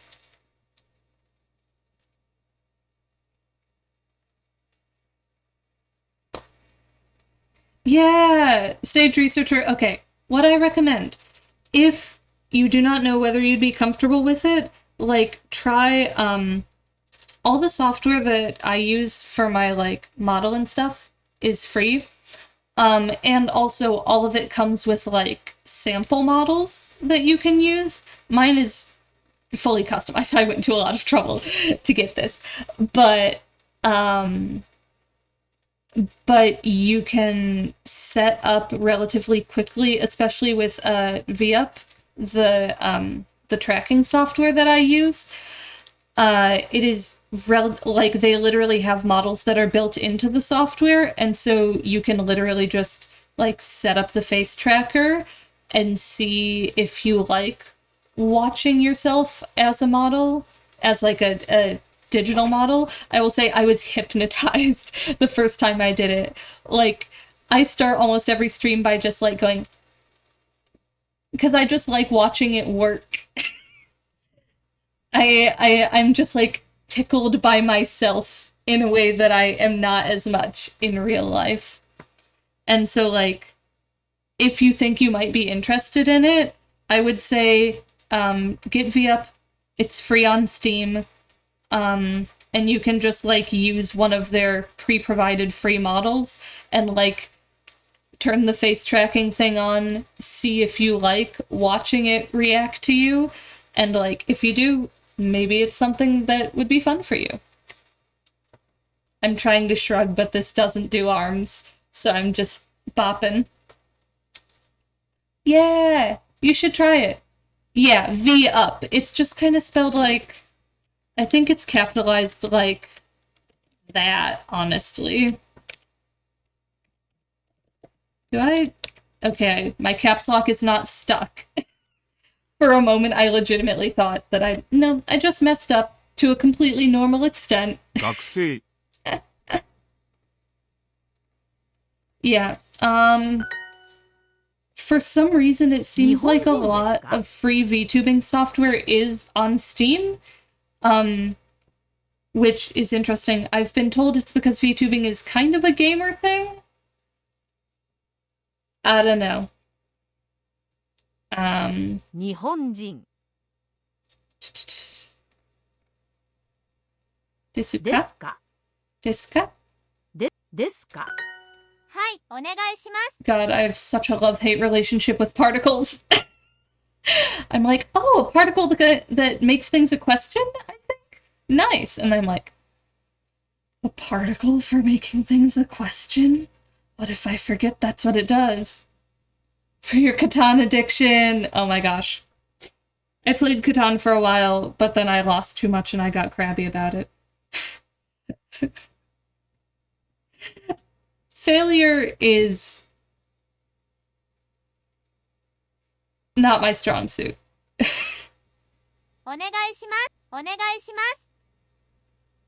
Speaker 1: Yeah, Sage Researcher. Okay, what I recommend, if you do not know whether you'd be comfortable with it, like try all the software that I use for my like model and stuff is free. And also all of it comes with like sample models that you can use. Mine is fully customized. I went to a lot of trouble to get this. But you can set up relatively quickly, especially with VUp, the tracking software that I use. It is like they literally have models that are built into the software, and so you can literally just like set up the face tracker and see if you like watching yourself as a model, as like a digital model. I will say I was hypnotized the first time I did it. Like, I start almost every stream by just like going, because I just like watching it work. I'm just like tickled by myself in a way that I am not as much in real life. And so like, if you think you might be interested in it, I would say get VUp. It's free on Steam. And you can just like use one of their pre-provided free models and like turn the face tracking thing on, see if you like watching it react to you, and like if you do, maybe it's something that would be fun for you. I'm trying to shrug, but this doesn't do arms, so I'm just bopping. Yeah, you should try it. Yeah, VUp. It's just kind of spelled like, I think it's capitalized like that, honestly. Okay, my caps lock is not stuck. For a moment, I legitimately thought that I just messed up to a completely normal extent.
Speaker 3: 学生
Speaker 1: Yeah, for some reason it seems like a lot of free VTubing software is on Steam, which is interesting. I've been told it's because VTubing is kind of a gamer thing. I don't know.
Speaker 2: 日本人
Speaker 1: Desu
Speaker 2: で
Speaker 1: ka?
Speaker 2: すか
Speaker 1: Desu ka?
Speaker 2: ですかはい、お願いします。
Speaker 1: God, I have such a love-hate relationship with particles. I'm like, oh, a particle that makes things a question, I think? Nice. And I'm like, a particle for making things a question? What if I forget that's what it does? For your Catan addiction. Oh my gosh. I played Catan for a while, but then I lost too much and I got crabby about it. Failure is not my strong suit.
Speaker 2: お願いします。お願いします。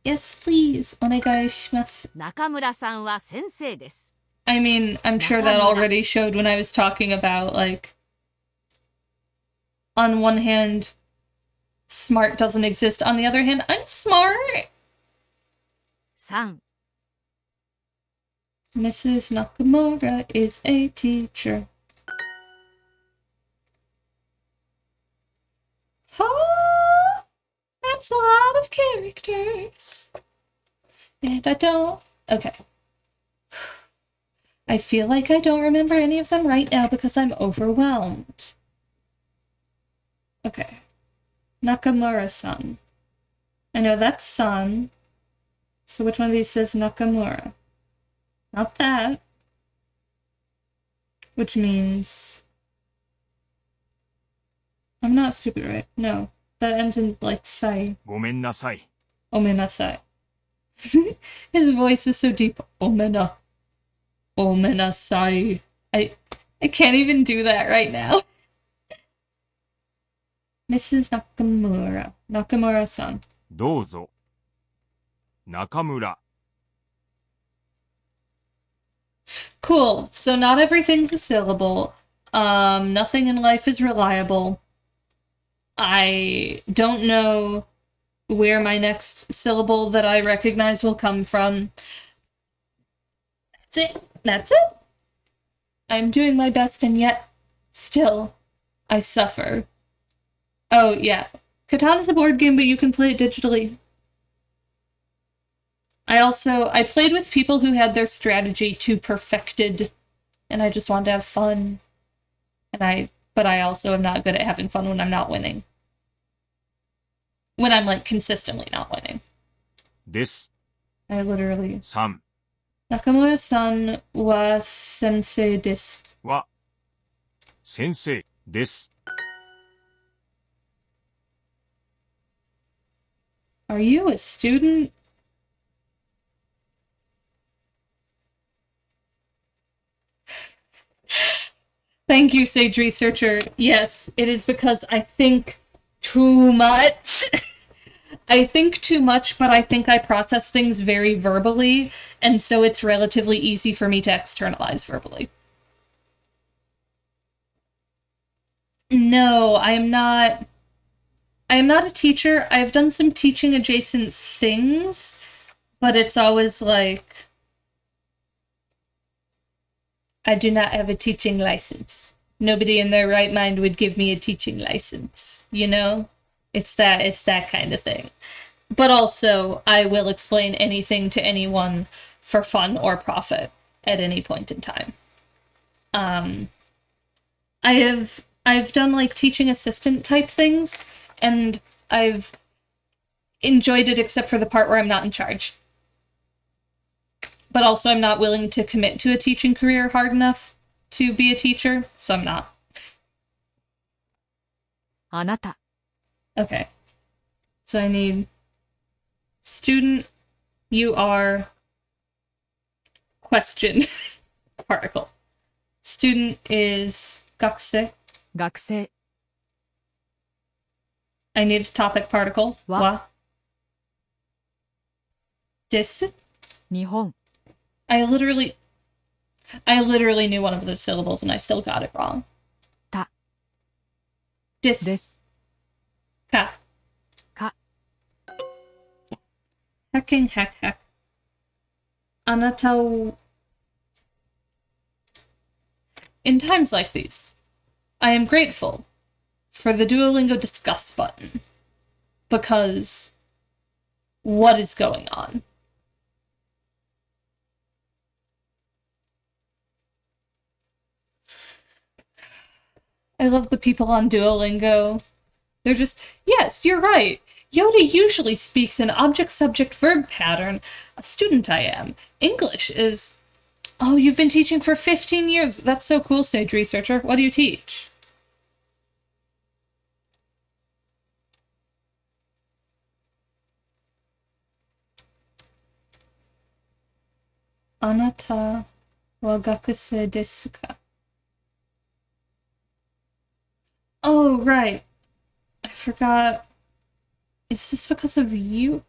Speaker 1: Yes, please. お願いします。
Speaker 2: 中村さんは先生です。
Speaker 1: I mean, I'm sure that already showed when I was talking about, like, on one hand, smart doesn't exist. On the other hand, I'm smart.
Speaker 2: 3
Speaker 1: Mrs. Nakamura is a teacher. Oh, that's a lot of characters. And I don't... Okay. I feel like I don't remember any of them right now because I'm overwhelmed. Okay. Nakamura-san. I know that's San. So which one of these says Nakamura? Not that. Which means... I'm not stupid, right? No. That ends in, like, sai.
Speaker 3: ごめんなさい
Speaker 1: Omenasai. His voice is so deep. Omena. Omenasai. I can't even do that right now. Mrs. Nakamura. Nakamura-san.
Speaker 3: どうぞ中村
Speaker 1: Cool. So not everything's a syllable. Nothing in life is reliable. I don't know where my next syllable that I recognize will come from. That's it. That's it. I'm doing my best, and yet, still, I suffer. Oh, yeah. Katana's a board game, but you can play it digitally. I played with people who had their strategy too perfected, and I just wanted to have fun. But I also am not good at having fun when I'm not winning. When I'm, like, consistently not winning.
Speaker 3: です。
Speaker 1: I literally...
Speaker 3: 3
Speaker 1: Nakamura-san wa sensei desu.
Speaker 3: は先生です。
Speaker 1: Are you a student? Thank you, Sage Researcher. Yes, it is because I think too much. I think too much, but I think I process things very verbally, and so it's relatively easy for me to externalize verbally. No, I am not. I am not a teacher. I've done some teaching adjacent things, but it's always like I do not have a teaching license. Nobody in their right mind would give me a teaching license, you know? It's that kind of thing. But also, I will explain anything to anyone for fun or profit at any point in time. I've done like teaching assistant type things, and I've enjoyed it except for the part where I'm not in charge. But also I'm not willing to commit to a teaching career hard enough to be a teacher, so I'm not.
Speaker 2: あなた、
Speaker 1: Okay. So I need student, you are, question, particle. Student is 学生.
Speaker 2: 学生、
Speaker 1: I need topic particle.
Speaker 2: わ
Speaker 1: Desu.
Speaker 2: 日本、
Speaker 1: I literally knew one of those syllables and I still got it wrong.
Speaker 2: た、
Speaker 1: Dis.
Speaker 2: です、
Speaker 1: Ka.
Speaker 2: か、
Speaker 1: Hecking heck heck. Anata wo- In times like these, I am grateful for the Duolingo discuss button. Because what is going on? I love the people on Duolingo. They're just, yes, you're right. Yoda usually speaks in object-subject-verb pattern. A student I am. English is... Oh, you've been teaching for 15 years. That's so cool, Sage Researcher. What do you teach? Anata wa gakusei desu ka? Oh, right. I forgot. Is this because of you?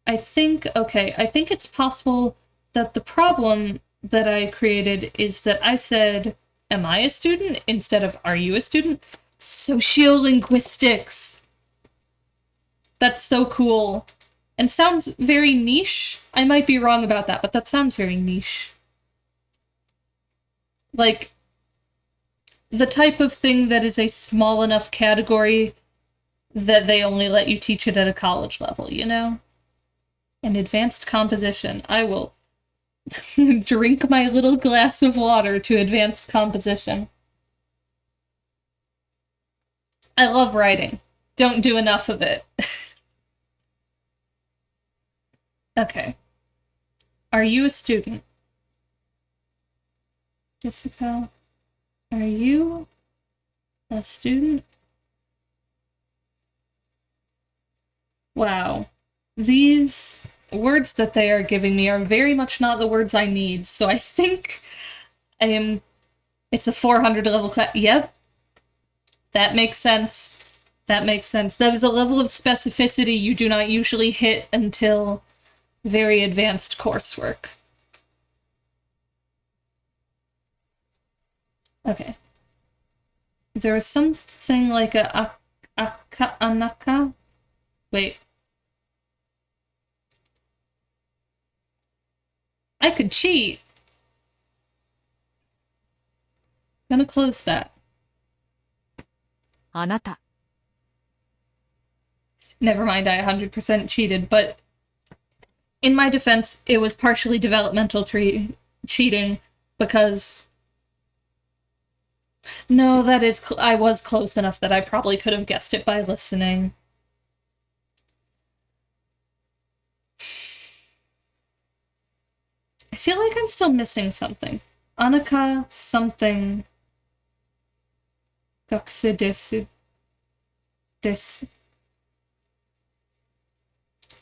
Speaker 1: I think it's possible that the problem that I created is that I said, am I a student? Instead of, are you a student? Sociolinguistics. That's so cool. And sounds very niche. I might be wrong about that, but that sounds very niche. Like, the type of thing that is a small enough category that they only let you teach it at a college level, you know? And advanced composition. I will drink my little glass of water to advanced composition. I love writing. Don't do enough of it. Okay. Are you a student? Jessica, are you a student? Wow. These words that they are giving me are very much not the words I need, so I think it's a 400 level class. Yep. That makes sense. That makes sense. That is a level of specificity you do not usually hit until very advanced coursework. Okay. there was something like anaka. Wait. I could cheat. Gonna close that.
Speaker 2: あなた、
Speaker 1: Never mind, I 100% cheated, but in my defense, it was partially developmental cheating because. No, that is. I was close enough that I probably could have guessed it by listening. I feel like I'm still missing something. Anaka something. Gakusei desu. Desu.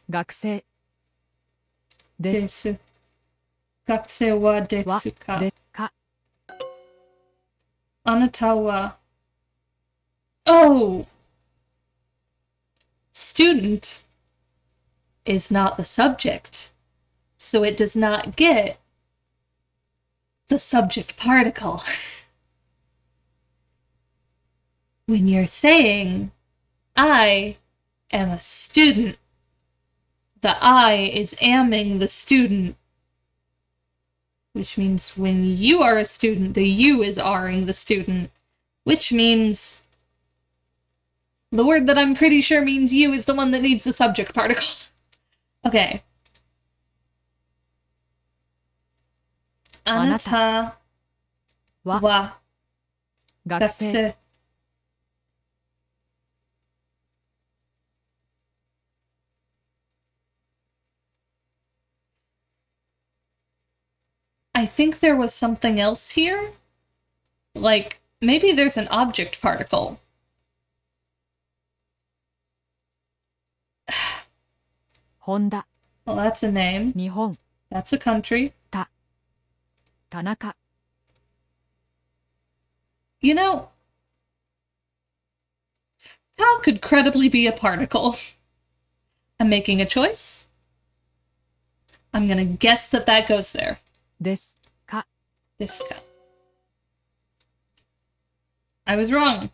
Speaker 2: 学生です
Speaker 1: Desu. Gakusei wa
Speaker 2: は
Speaker 1: desu ka?
Speaker 2: でか
Speaker 1: Anata wa. Oh! Student is not the subject, so it does not get the subject particle. When you're saying, I am a student, the I is amming the student, which means when you are a student, the you is R-ing the student, which means the word that I'm pretty sure means you is the one that needs the subject particle. Okay. Anata
Speaker 2: は
Speaker 1: wa
Speaker 2: 学生
Speaker 1: gakusei. I think there was something else here. Like, maybe there's an object particle.
Speaker 2: Honda
Speaker 1: Well, that's a name.
Speaker 2: 日本
Speaker 1: That's a country.
Speaker 2: 田中
Speaker 1: You know, Tao could credibly be a particle. I'm making a choice. I'm gonna guess that that goes there.
Speaker 2: ですか
Speaker 1: This guy. I was wrong.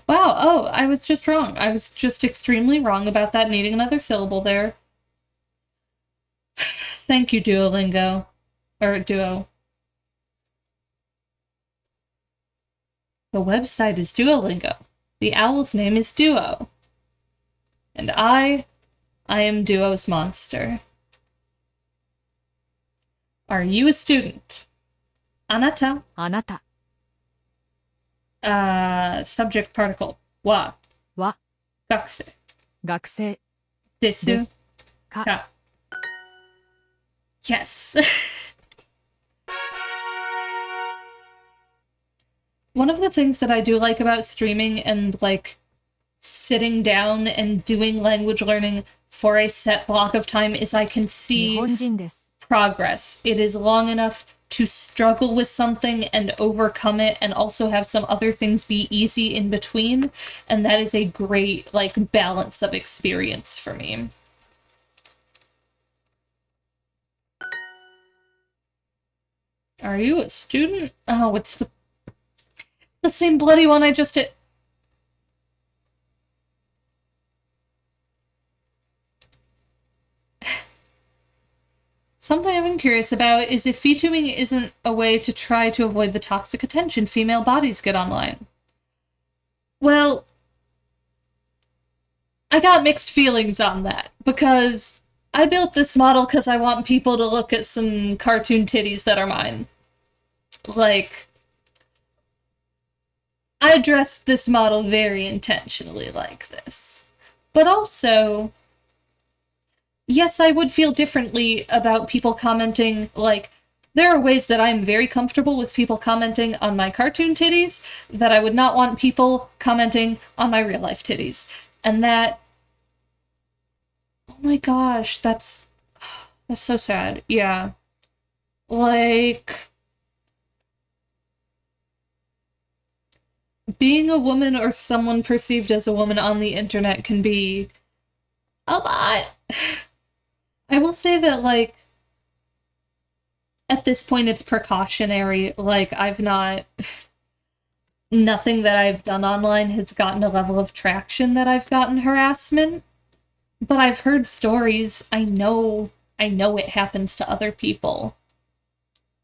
Speaker 1: Wow, oh, I was just wrong. I was just extremely wrong about that needing another syllable there. Thank you, Duolingo. Or Duo. The website is Duolingo. The owl's name is Duo. And I am Duo's monster. Are you a student? Anata.
Speaker 2: あなた
Speaker 1: Subject particle. Wa.
Speaker 2: は
Speaker 1: Gakusei.
Speaker 2: 学生
Speaker 1: Desu.
Speaker 2: ですか
Speaker 1: Ka. Yes. One of the things that I do like about streaming and like sitting down and doing language learning for a set block of time is I can
Speaker 2: 日
Speaker 1: see
Speaker 2: 本人です
Speaker 1: progress. It is long enough to struggle with something and overcome it and also have some other things be easy in between, and that is a great like balance of experience for me. Are you a student? Oh, it's the same bloody one I just did. Something I've been curious about is if VTubing isn't a way to try to avoid the toxic attention female bodies get online. Well, I got mixed feelings on that, because I built this model because I want people to look at some cartoon titties that are mine. Like, I dressed this model very intentionally like this. But also, yes, I would feel differently about people commenting, like, there are ways that I'm very comfortable with people commenting on my cartoon titties that I would not want people commenting on my real life titties. And that, oh my gosh, that's so sad. Yeah. Like, being a woman or someone perceived as a woman on the internet can be a lot. I will say that, like, at this point it's precautionary. Like, nothing that I've done online has gotten a level of traction that I've gotten harassment. But I've heard stories. I know it happens to other people.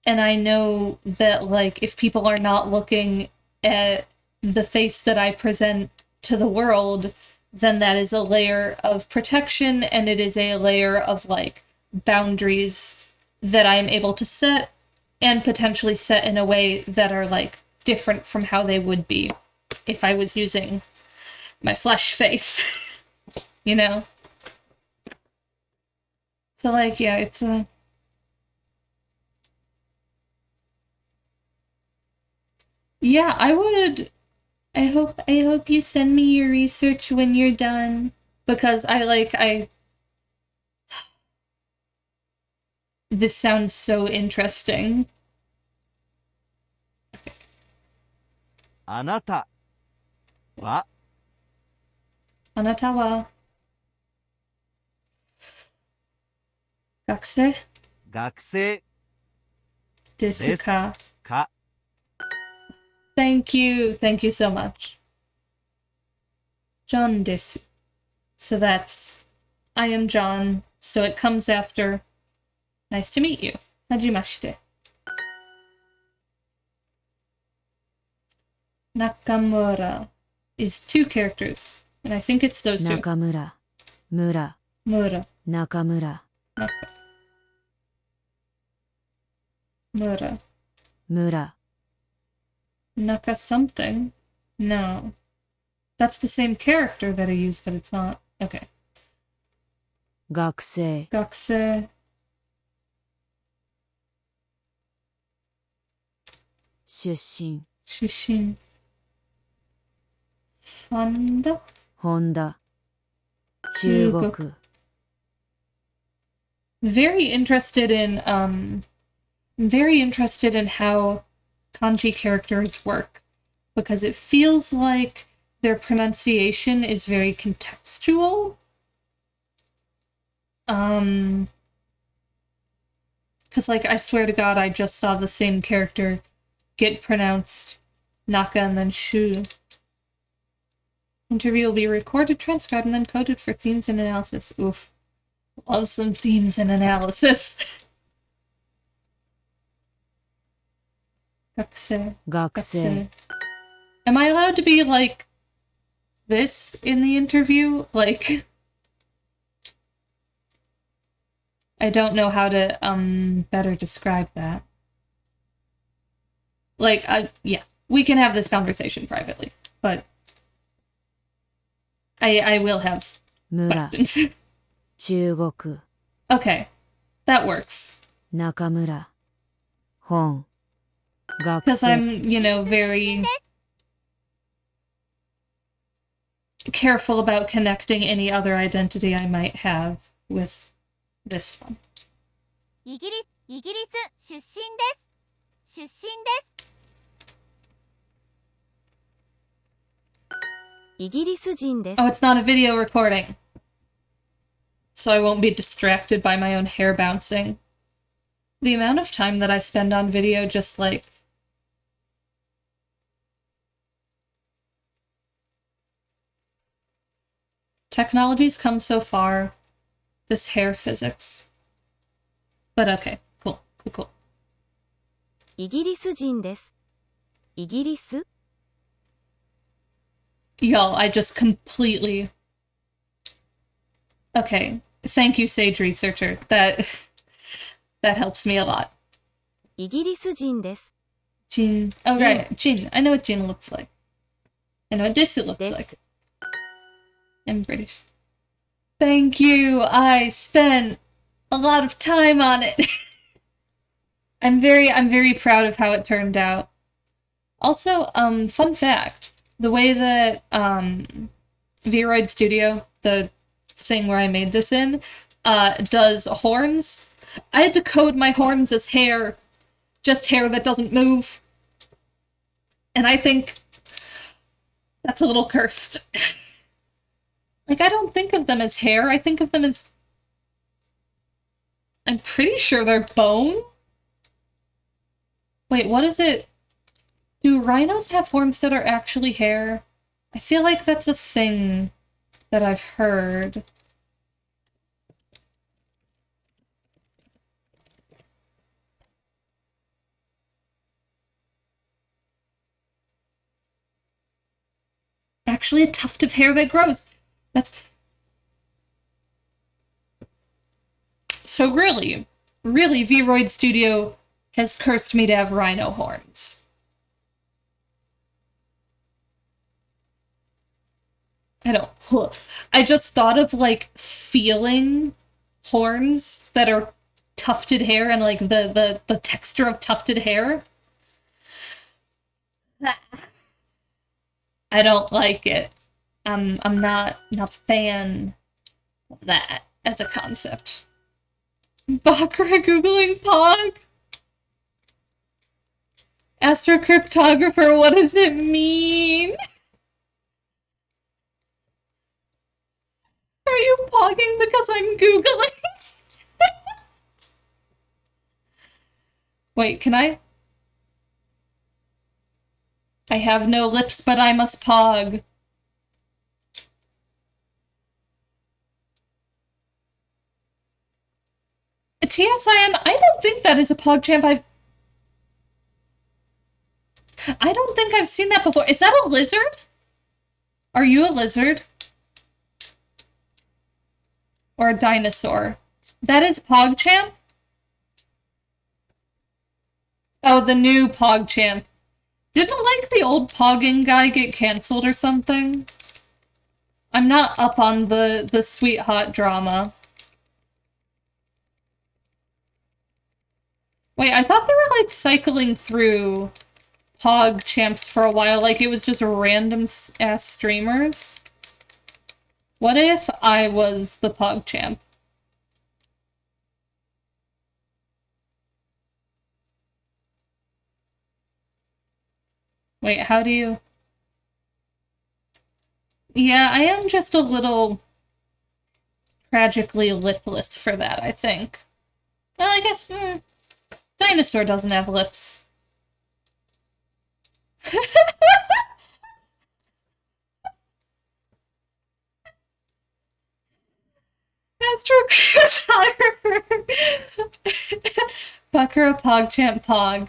Speaker 1: And I know that, like, if people are not looking at the face that I present to the world, then that is a layer of protection, and it is a layer of, like, boundaries that I am able to set, and potentially set in a way that are, like, different from how they would be if I was using my flesh face, you know? So, like, yeah, it's a... Yeah, I would... I hope you send me your research when you're done, because this sounds so interesting.
Speaker 4: あなたは
Speaker 1: あなたは学生
Speaker 4: 学生
Speaker 1: ですか?
Speaker 4: か
Speaker 1: Thank you so much. John desu. So that's I am John, so it comes after nice to meet you. Hajimashite. Nakamura is 2 characters, and I think it's those 2.
Speaker 2: 中村、村、
Speaker 1: Mura.
Speaker 2: 中村、
Speaker 1: Mura.
Speaker 2: 村、
Speaker 1: Naka something? No. That's the same character that I use, but it's not. Okay.
Speaker 2: 学生、
Speaker 1: Gakse.
Speaker 2: 出身、
Speaker 1: Shishin. Fanda?
Speaker 2: 本田、中国、
Speaker 1: Very interested in how kanji characters work, because it feels like their pronunciation is very contextual. Because, like, I swear to God, I just saw the same character get pronounced Naka and then Shu. Interview will be recorded, transcribed, and then coded for themes and analysis. Oof. Love some themes and analysis. Gakse.
Speaker 2: 学生、
Speaker 1: Am I allowed to be like this in the interview? Like, I don't know how to better describe that. Like, yeah, we can have this conversation privately, but I will have
Speaker 2: 村、
Speaker 1: questions.
Speaker 2: 中国、
Speaker 1: Okay, that works.
Speaker 2: 中村、本、学
Speaker 1: Because
Speaker 2: 生、
Speaker 1: I'm, very careful about connecting any other identity I might have with this one.
Speaker 5: イギリス出身です出身です
Speaker 2: イギリス人です。
Speaker 1: Oh, it's not a video recording. So I won't be distracted by my own hair bouncing. The amount of time that I spend on video just like... Technology's come so far. This hair physics. But okay, cool.
Speaker 2: イギリス人です。イギリス
Speaker 1: Y'all, I just completely... Okay, thank you, Sage Researcher. That helps me a lot.
Speaker 2: イギリス人です。
Speaker 1: Jin. Oh, right, Jin. I know what Jin looks like. I know what Desu looks
Speaker 2: です。
Speaker 1: like. I'm British. Thank you. I spent a lot of time on it. I'm very proud of how it turned out. Also, fun fact, the way that Vroid Studio, the thing where I made this in, does horns, I had to code my horns as hair, just hair that doesn't move. And I think that's a little cursed. Like, I don't think of them as hair, I think of them as... I'm pretty sure they're bone. Wait, what is it? Do rhinos have horns that are actually hair? I feel like that's a thing that I've heard. Actually, a tuft of hair that grows. That's so really, Vroid Studio has cursed me to have rhino horns. I don't. I just thought of like feeling horns that are tufted hair and like the texture of tufted hair. I don't like it. I'm not a fan of that as a concept. Bakra googling Pog. Astrocryptographer, what does it mean? Are you pogging because I'm googling? Wait, can I? I have no lips, but I must pog. A TSIM, I don't think that is a PogChamp. I don't think I've seen that before. Is that a lizard? Are you a lizard? Or a dinosaur? That is PogChamp? Oh, the new PogChamp. Didn't like the old pogging guy get canceled or something? I'm not up on the sweet hot drama. Wait, I thought they were like cycling through Pog champs for a while, like it was just random ass streamers. What if I was the Pog champ? Wait, how do you... Yeah, I am just a little tragically lipless for that, I think. Well, I guess, dinosaur doesn't have lips. Astrophotographer. Bakura PogChamp Pog.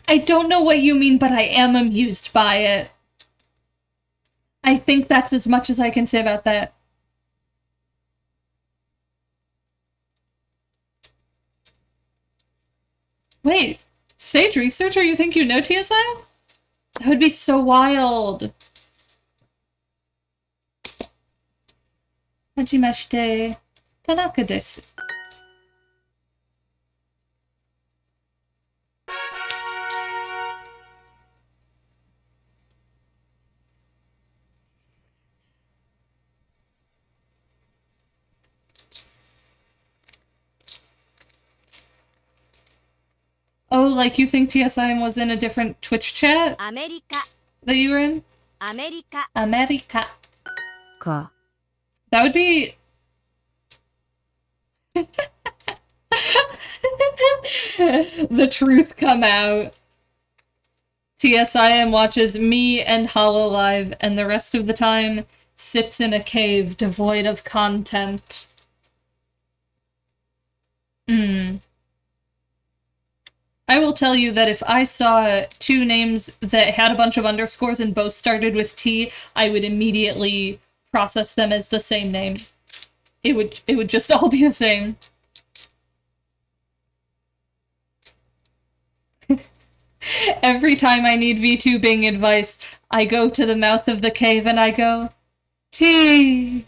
Speaker 1: I don't know what you mean, but I am amused by it. I think that's as much as I can say about that. Wait, Sage Researcher, you think you know TSI? That would be so wild. Hajimashite Tanaka desu. Oh, like you think TSIM was in a different Twitch chat
Speaker 5: アメリカ
Speaker 1: that you were in?
Speaker 5: アメリカ
Speaker 1: America.
Speaker 2: か
Speaker 1: That would be... The truth come out. TSIM watches me and Hololive, and the rest of the time sits in a cave devoid of content. I will tell you that if I saw two names that had a bunch of underscores and both started with T, I would immediately process them as the same name. It would just all be the same. Every time I need VTubing advice, I go to the mouth of the cave and I go, T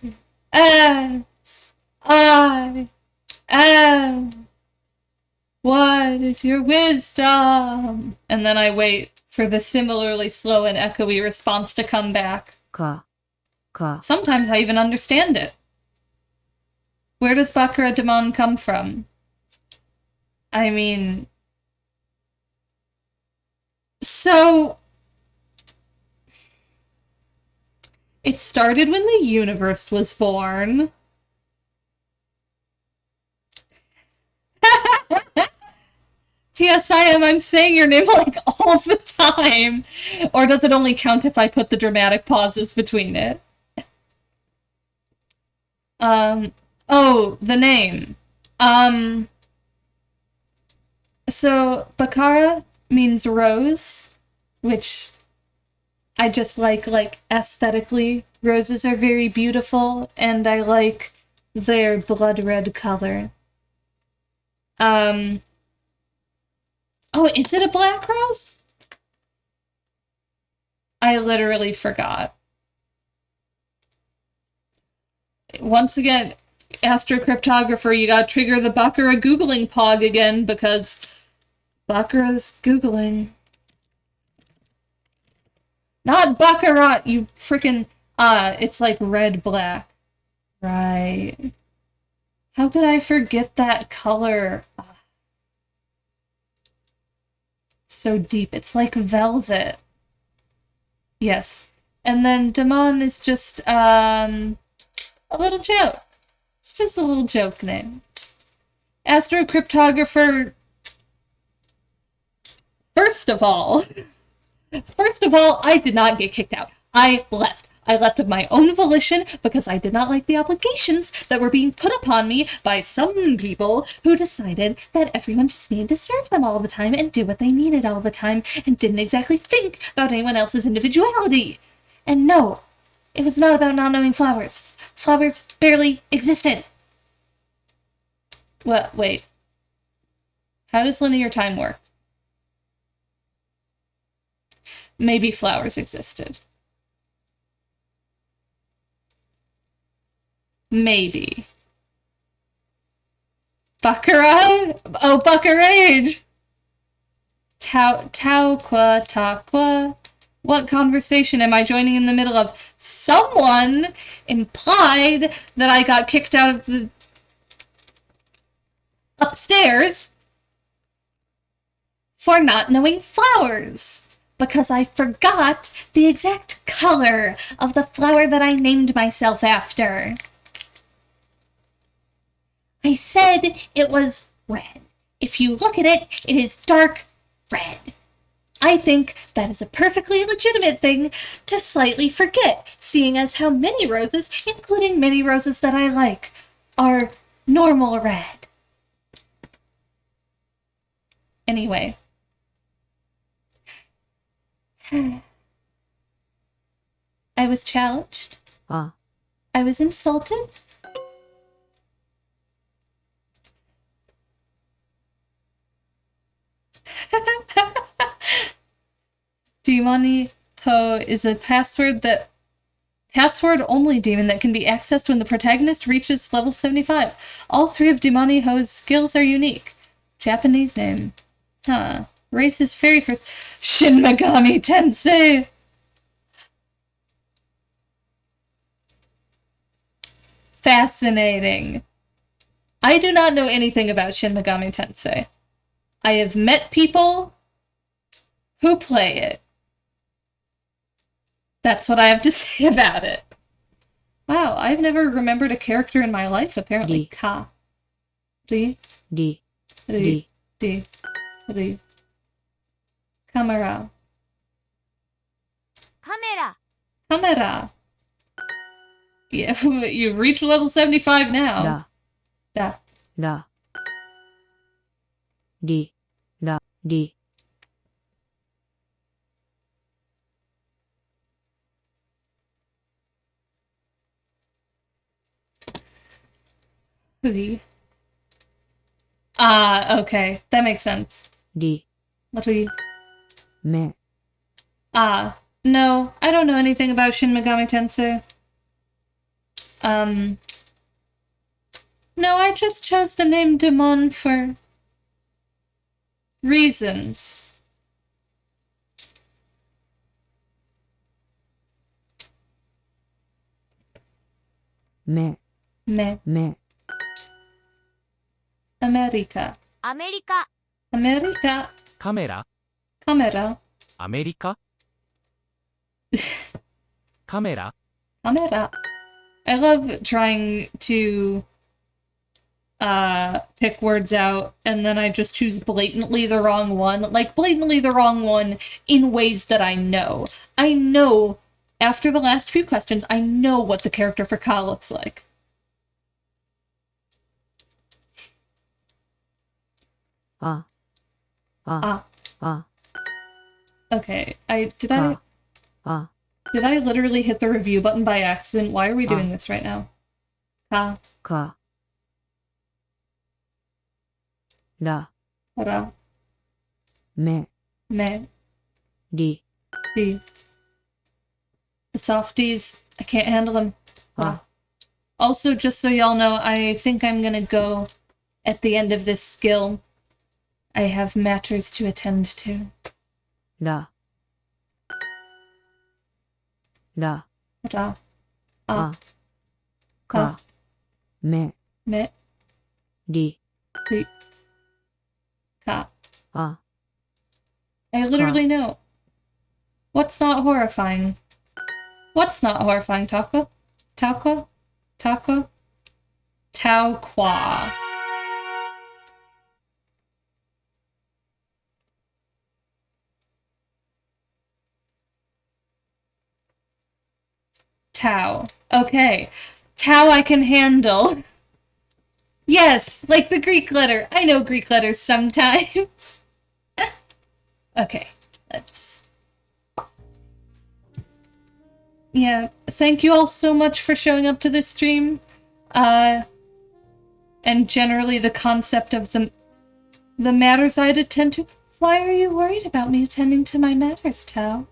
Speaker 1: S I M. What is your wisdom? And then I wait for the similarly slow and echoey response to come back.
Speaker 2: か
Speaker 1: Sometimes I even understand it. Where does Bakura Demon come from? I mean... So... It started when the universe was born. TSIM, I'm saying your name like all the time. Or does it only count if I put the dramatic pauses between it? Oh, the name. So Bakara means rose, which I just like aesthetically. Roses are very beautiful, and I like their blood red color. Oh, is it a black rose? I literally forgot. Once again, Astrocryptographer, you gotta trigger the Baccarat Googling pog again, because Baccarat's Googling. Not Baccarat, you frickin', it's like red-black. Right. How could I forget that color? So deep, it's like velvet. Yes. And then Damon is just, a little joke. It's just a little joke name. Astrocryptographer, first of all, I did not get kicked out. I left. I left of my own volition because I did not like the obligations that were being put upon me by some people who decided that everyone just needed to serve them all the time and do what they needed all the time and didn't exactly think about anyone else's individuality. And no, it was not about not knowing flowers. Flowers barely existed. Well, wait. How does linear time work? Maybe flowers existed. Maybe. Baccarat? Oh, Baccarage! Tauqua, Taqua. What conversation am I joining in the middle of? Someone implied that I got kicked out of the upstairs for not knowing flowers. Because I forgot the exact color of the flower that I named myself after. I said it was red. If you look at it, it is dark red. I think that is a perfectly legitimate thing to slightly forget, seeing as how many roses, including many roses that I like, are normal red. Anyway. I was challenged. I was insulted. Demoni Ho is a password-only demon that can be accessed when the protagonist reaches level 75. All three of Demoni Ho's skills are unique. Japanese name. Huh. Race is fairy first. Shin Megami Tensei! Fascinating. I do not know anything about Shin Megami Tensei. I have met people who play it. That's what I have to say about it. Wow, I've never remembered a character in my life, apparently. Ka. Ri.
Speaker 2: D.
Speaker 1: Ri. D. Ri. Camera. Camera. Yeah, you've reached level 75 now.
Speaker 2: La.
Speaker 1: Da.
Speaker 2: D. La. D.
Speaker 1: Ri. Ah, okay. That makes sense.
Speaker 2: D.
Speaker 1: Ri.
Speaker 2: Me.
Speaker 1: Ah, no, I don't know anything about Shin Megami Tensei. No, I just chose the name Demon for reasons.
Speaker 2: Me.
Speaker 1: Me.
Speaker 2: Me.
Speaker 1: America.
Speaker 5: アメリカ
Speaker 1: America.
Speaker 6: カメラ
Speaker 1: Camera.
Speaker 6: アメリカカメラ
Speaker 1: Camera. I love trying to pick words out, and then I just choose blatantly the wrong one. Like, blatantly the wrong one in ways that I know. I know, after the last few questions, I know what the character for ka looks like.
Speaker 2: Ah.
Speaker 1: Ah.
Speaker 2: Ah.
Speaker 1: Okay, did
Speaker 2: Ka. Ah.
Speaker 1: I literally hit the review button by accident? Why are we doing
Speaker 2: Ah.
Speaker 1: this right now? Ka.
Speaker 2: Ka. Ra.
Speaker 1: Ra.
Speaker 2: Me.
Speaker 1: Me.
Speaker 2: Ri.
Speaker 1: Ri. The softies, I can't handle them.
Speaker 2: Ah.
Speaker 1: Also, just so y'all know, I think I'm gonna go at the end of this skill. I have matters to attend to.
Speaker 2: Ra. Ra.
Speaker 1: Ra.
Speaker 2: Ah.
Speaker 1: Ka.
Speaker 2: Ka. Me.
Speaker 1: Me.
Speaker 2: Ri.
Speaker 1: Ri. Ka.
Speaker 2: Ah.
Speaker 1: I literally know. What's not horrifying? What's not horrifying, Taco? Taco? Taco? Tau Qua. Tau. Okay. Tau I can handle. Yes, like the Greek letter. I know Greek letters sometimes. Okay, let's... Yeah, thank you all so much for showing up to this stream. And generally the concept of the matters I'd attend to. Why are you worried about me attending to my matters, Tao?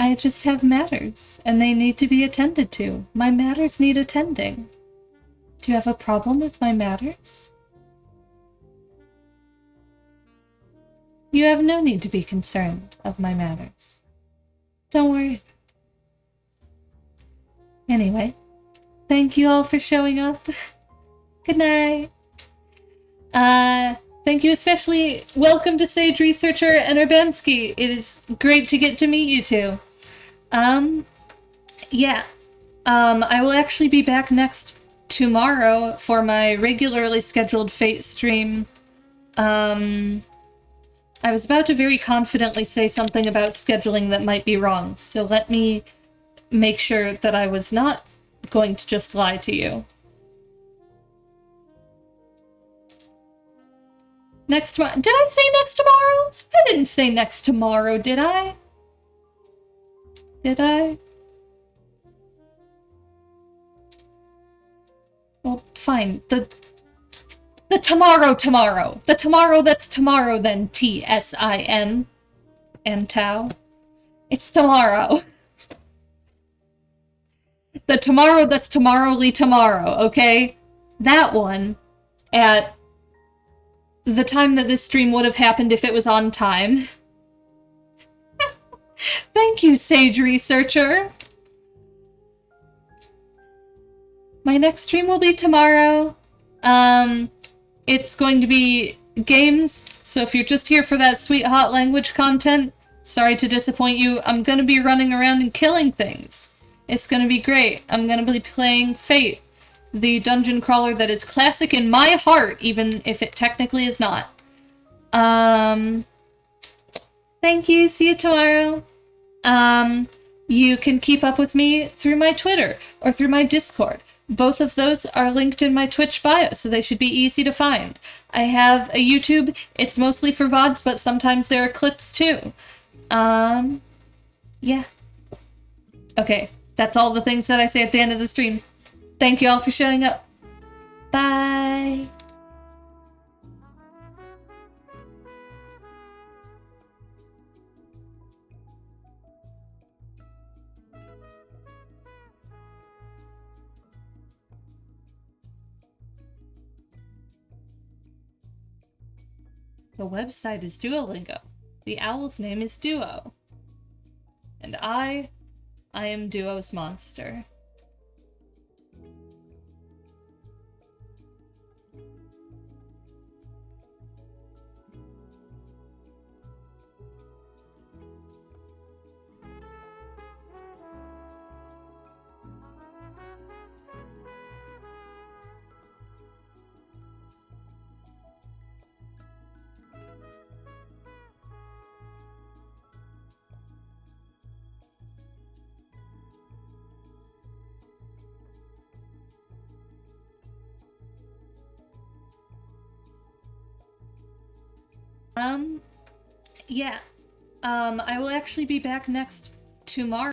Speaker 1: I just have matters, and they need to be attended to. My matters need attending. Do you have a problem with my matters? You have no need to be concerned of my matters. Don't worry. Anyway, thank you all for showing up. Good night. Thank you especially. Welcome to Sage Researcher and Urbanski. It is great to get to meet you two. Yeah. I will actually be back next tomorrow for my regularly scheduled Fate stream. I was about to very confidently say something about scheduling that might be wrong, so let me make sure that I was not going to just lie to you. Next tomorrow? Did I say next tomorrow? I didn't say next tomorrow, did I? Did I? Well, fine. The tomorrow. The tomorrow that's tomorrow then, T-S-I-M. And Tau. It's tomorrow. The tomorrow that's tomorrowly tomorrow, okay? That one, at the time that this stream would have happened if it was on time. Thank you, Sage Researcher. My next stream will be tomorrow. It's going to be games, so if you're just here for that sweet hot language content, sorry to disappoint you. I'm gonna be running around and killing things. It's gonna be great. I'm gonna be playing Fate, the dungeon crawler that is classic in my heart, even if it technically is not. Thank you. See you tomorrow. You can keep up with me through my Twitter or through my Discord. Both of those are linked in my Twitch bio, so they should be easy to find. I have a YouTube. It's mostly for VODs, but sometimes there are clips too. Yeah. Okay, that's all the things that I say at the end of the stream. Thank you all for showing up. Bye. The website is Duolingo. The owl's name is Duo. And I am Duo's monster. Yeah. I will actually be back next tomorrow.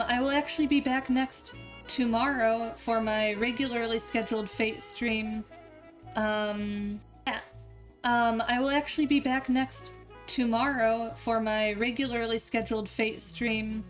Speaker 1: I will actually be back next tomorrow for my regularly scheduled Fate stream. Yeah. I will actually be back next tomorrow for my regularly scheduled Fate stream.